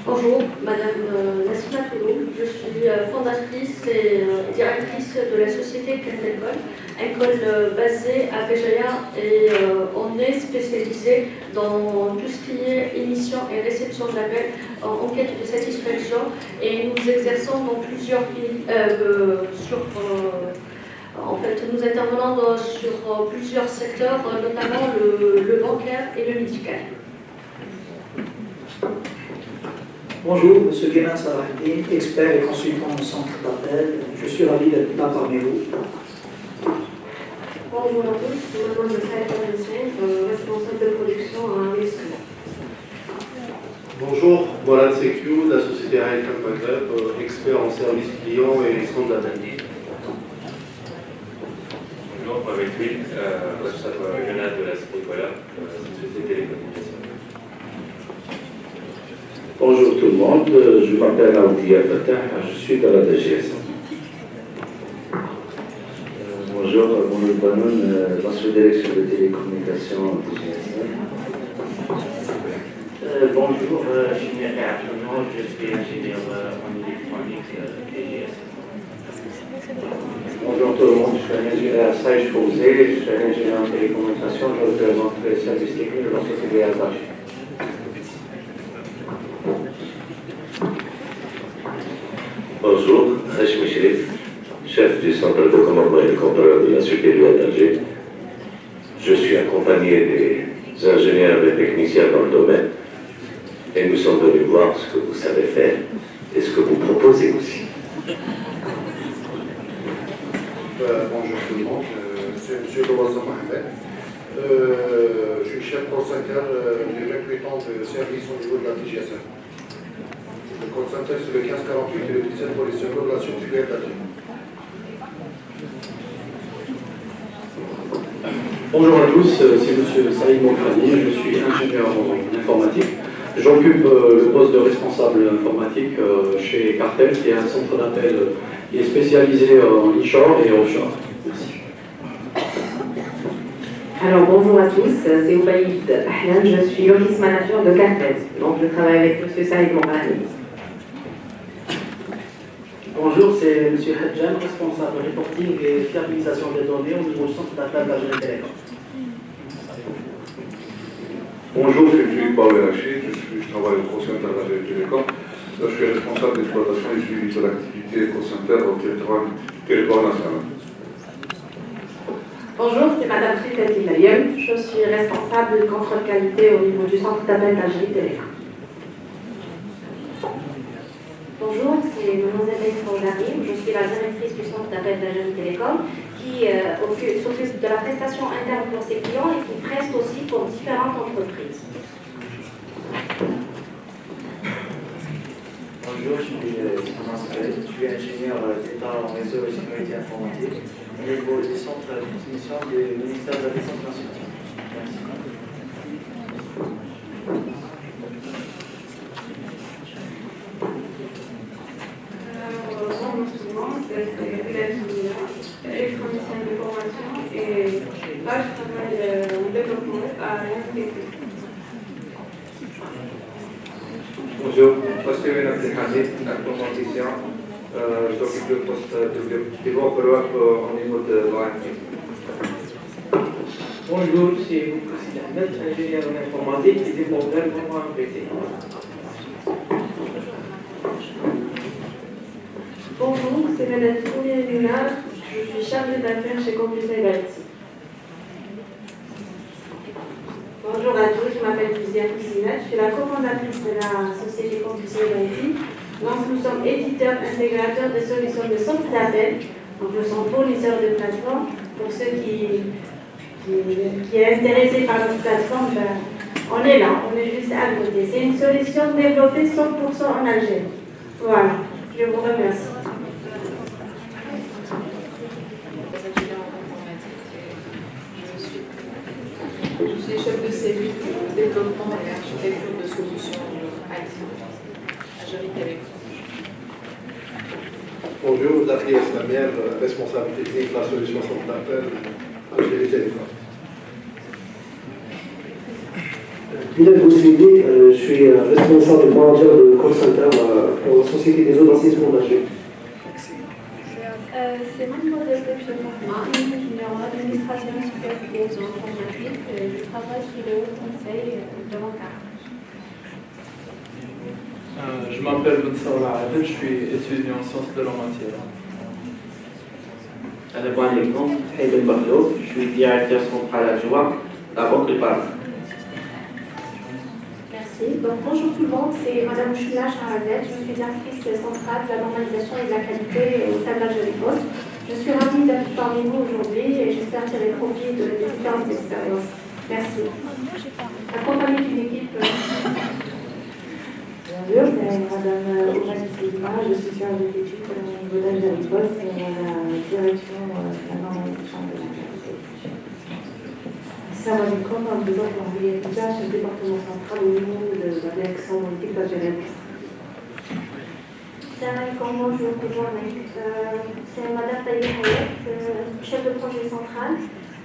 Bonjour, Madame Nassima Toulou, je suis fondatrice et directrice de la société École, école basée à Béjaïa, et on est spécialisé dans tout ce qui est émission et réception d'appels en enquête de satisfaction, et nous exerçons dans plusieurs pays, en fait, nous intervenons sur plusieurs secteurs, notamment le bancaire et le médical. Bonjour, Monsieur Guénin Sarahidine, expert et consultant au centre d'appel. Je suis ravi d'être là parmi vous. Bonjour à tous, Mademoiselle responsable de production à Gestion. Bonjour, Mourad Sekiou, de la société ANPT, expert en service client et centre d'appel. Bonjour, Mohamed Will, responsable régional de la société télécommunications. Bonjour tout le monde, je m'appelle Aoudia Fatah, je suis de la DGS. Bonjour, mon Banoun, la sous-direction de télécommunications DGS. Bonjour, je suis ingénieur en électronique DGS. Bonjour tout le monde, je suis un ingénieur Saïch Fouzé, je suis un ingénieur en télécommunications, je représente les services techniques de la société ASH. Bonjour, Hachmi Chérif, chef du centre de commandement et de contrôle de la supérieure d'Alger. Je suis accompagné des ingénieurs et techniciens dans le domaine et nous sommes venus voir ce que vous savez faire et ce que vous proposez aussi. Bonjour tout le monde, c'est M. Loazan Mohamed. Je suis chef call center du recrutement de services au niveau de la TGSM. Le call center, c'est le 1548 et le 17 pour les secondes relations publiques d'Alger. Bonjour à tous, c'est M. Saïd Montrani, je suis ingénieur en informatique. J'occupe le poste de responsable informatique chez Cartel, qui est un centre d'appel qui est spécialisé en e-shore et offshore. Merci. Alors bonjour à tous, c'est Oubaïd Ahlan, je suis l'office manager de Cartel, donc je travaille avec M. Saïd Montrani. Bonjour, c'est M. Hadjan, responsable reporting et fiabilisation des données au niveau du centre d'appel de la Jeune Télécom. Bonjour, je suis Paul Rachid, je travaille au call center de la Jeune Télécom. Je suis responsable d'exploitation et suivi de l'activité call center au territoire national. Bonjour, c'est Mme Tritati Mayem, je suis responsable de contrôle qualité au niveau du centre d'appel d'Algérie Télécom. Bonjour, c'est Mademoiselle Fondari, je suis la directrice du centre d'appel d'Algérie Télécom qui s'occupe de la prestation interne pour ses clients et qui preste aussi pour différentes entreprises. Bonjour, je suis ingénieur d'État en réseau et sécurité informatique au niveau du centre de transmission du ministère de la Défense nationale. Merci. Électronicien de formation, et là je travaille en développement à ANPT. Bonjour, moi je suis Abdelhamid, informaticien. J'occupe le poste de développeur web au niveau de l'ANPT. Bonjour, c'est Présidente, ingénieur en informatique et développeur en ANPT. Bonjour, c'est Madame Fournier-Luna, je suis chargée d'affaires chez Conférence. Bonjour à tous, je m'appelle Janvier, je suis la cofondatrice de la société Conférence. Donc nous sommes éditeurs intégrateurs de solutions de centre d'appel. Donc nous sommes fournisseurs de plateformes. Pour ceux qui est intéressé par notre plateforme, on est là, on est juste à côté. C'est une solution développée 100% en Algérie. Voilà, je vous remercie. Je suis chef de cellule de développement et architecture de solutions IT à Janvier Télécom. Bonjour, Janvier, responsable technique de la solution centre d'appel à Janvier Télécom. Bilal Boussidi, je suis responsable manager de call center pour la Société des eaux d'assainissement d'Alger. C'est mademoiselle de ingénieure en administration supérieure des eaux informatiques. Je travaille sur le haut conseil de l'ANPT. Je m'appelle Bensawla Adel, je suis étudiant en sciences de la matière. Salam alaikum, Haïd El-Bahlouf, je suis directeur central adjoint de la Banque de Paris. Merci. Donc, bonjour tout le monde, c'est Madame Choula Charazet, je suis directrice centrale de la normalisation et de la qualité au sein de l'Algérie Post. Je suis ravie d'être parmi vous aujourd'hui et j'espère tirer profit de différentes expériences. Merci. Accompagnée d'une équipe. Bonjour, c'est Madame Oumane Silma, je suis chargée d'études au niveau d'Algérie Post et à la direction de la normalisation de la qualité. Salam alaikum, en présent pour envoyer tout ça sur le département central au niveau de la direction politique d'Algérie Post. Salam alaikum, bonjour, bonne journée. C'est Madame Taïa Hayek, chef de projet central,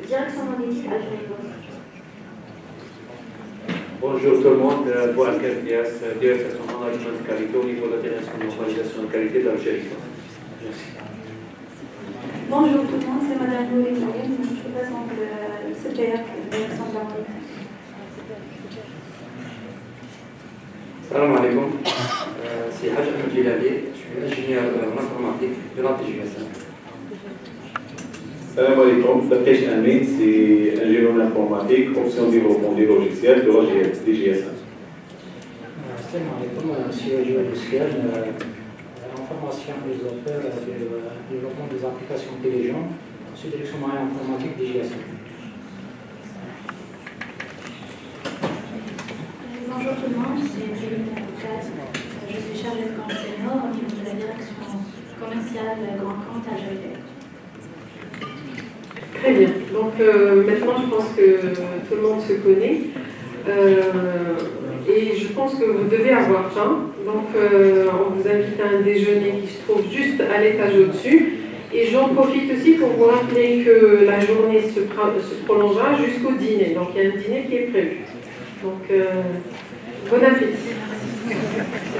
direction politique Algérie Post. Bonjour tout le monde, Bouaker Dias, directeur management de qualité au niveau de la direction de normalisation de qualité d'Algérie. Merci. Bonjour tout le monde, c'est Madame Louis Moyen, je représente le CPR, direction de la qualité. Salam alaikum, c'est Haj Ahmed Jilali, je suis ingénieur en informatique de l'ANPT. Salam alaikum, Fatesh Amin, c'est ingénieur en informatique, option développement des logiciels de la DGSA. Salam alaikum, c'est Joël Luciel, en formation développeur de développement des applications intelligentes, sur direction moyenne informatique DGSA. Bonjour tout le monde, c'est Julie Moncaz. Je suis chargée de compte senior au niveau de la direction commerciale Grand Compte à Janvier. Très bien. Donc maintenant, je pense que tout le monde se connaît. Et je pense que vous devez avoir faim. Donc on vous invite à un déjeuner qui se trouve juste à l'étage au-dessus. Et j'en profite aussi pour vous rappeler que la journée se prolongera jusqu'au dîner. Donc il y a un dîner qui est prévu. Donc bon appétit.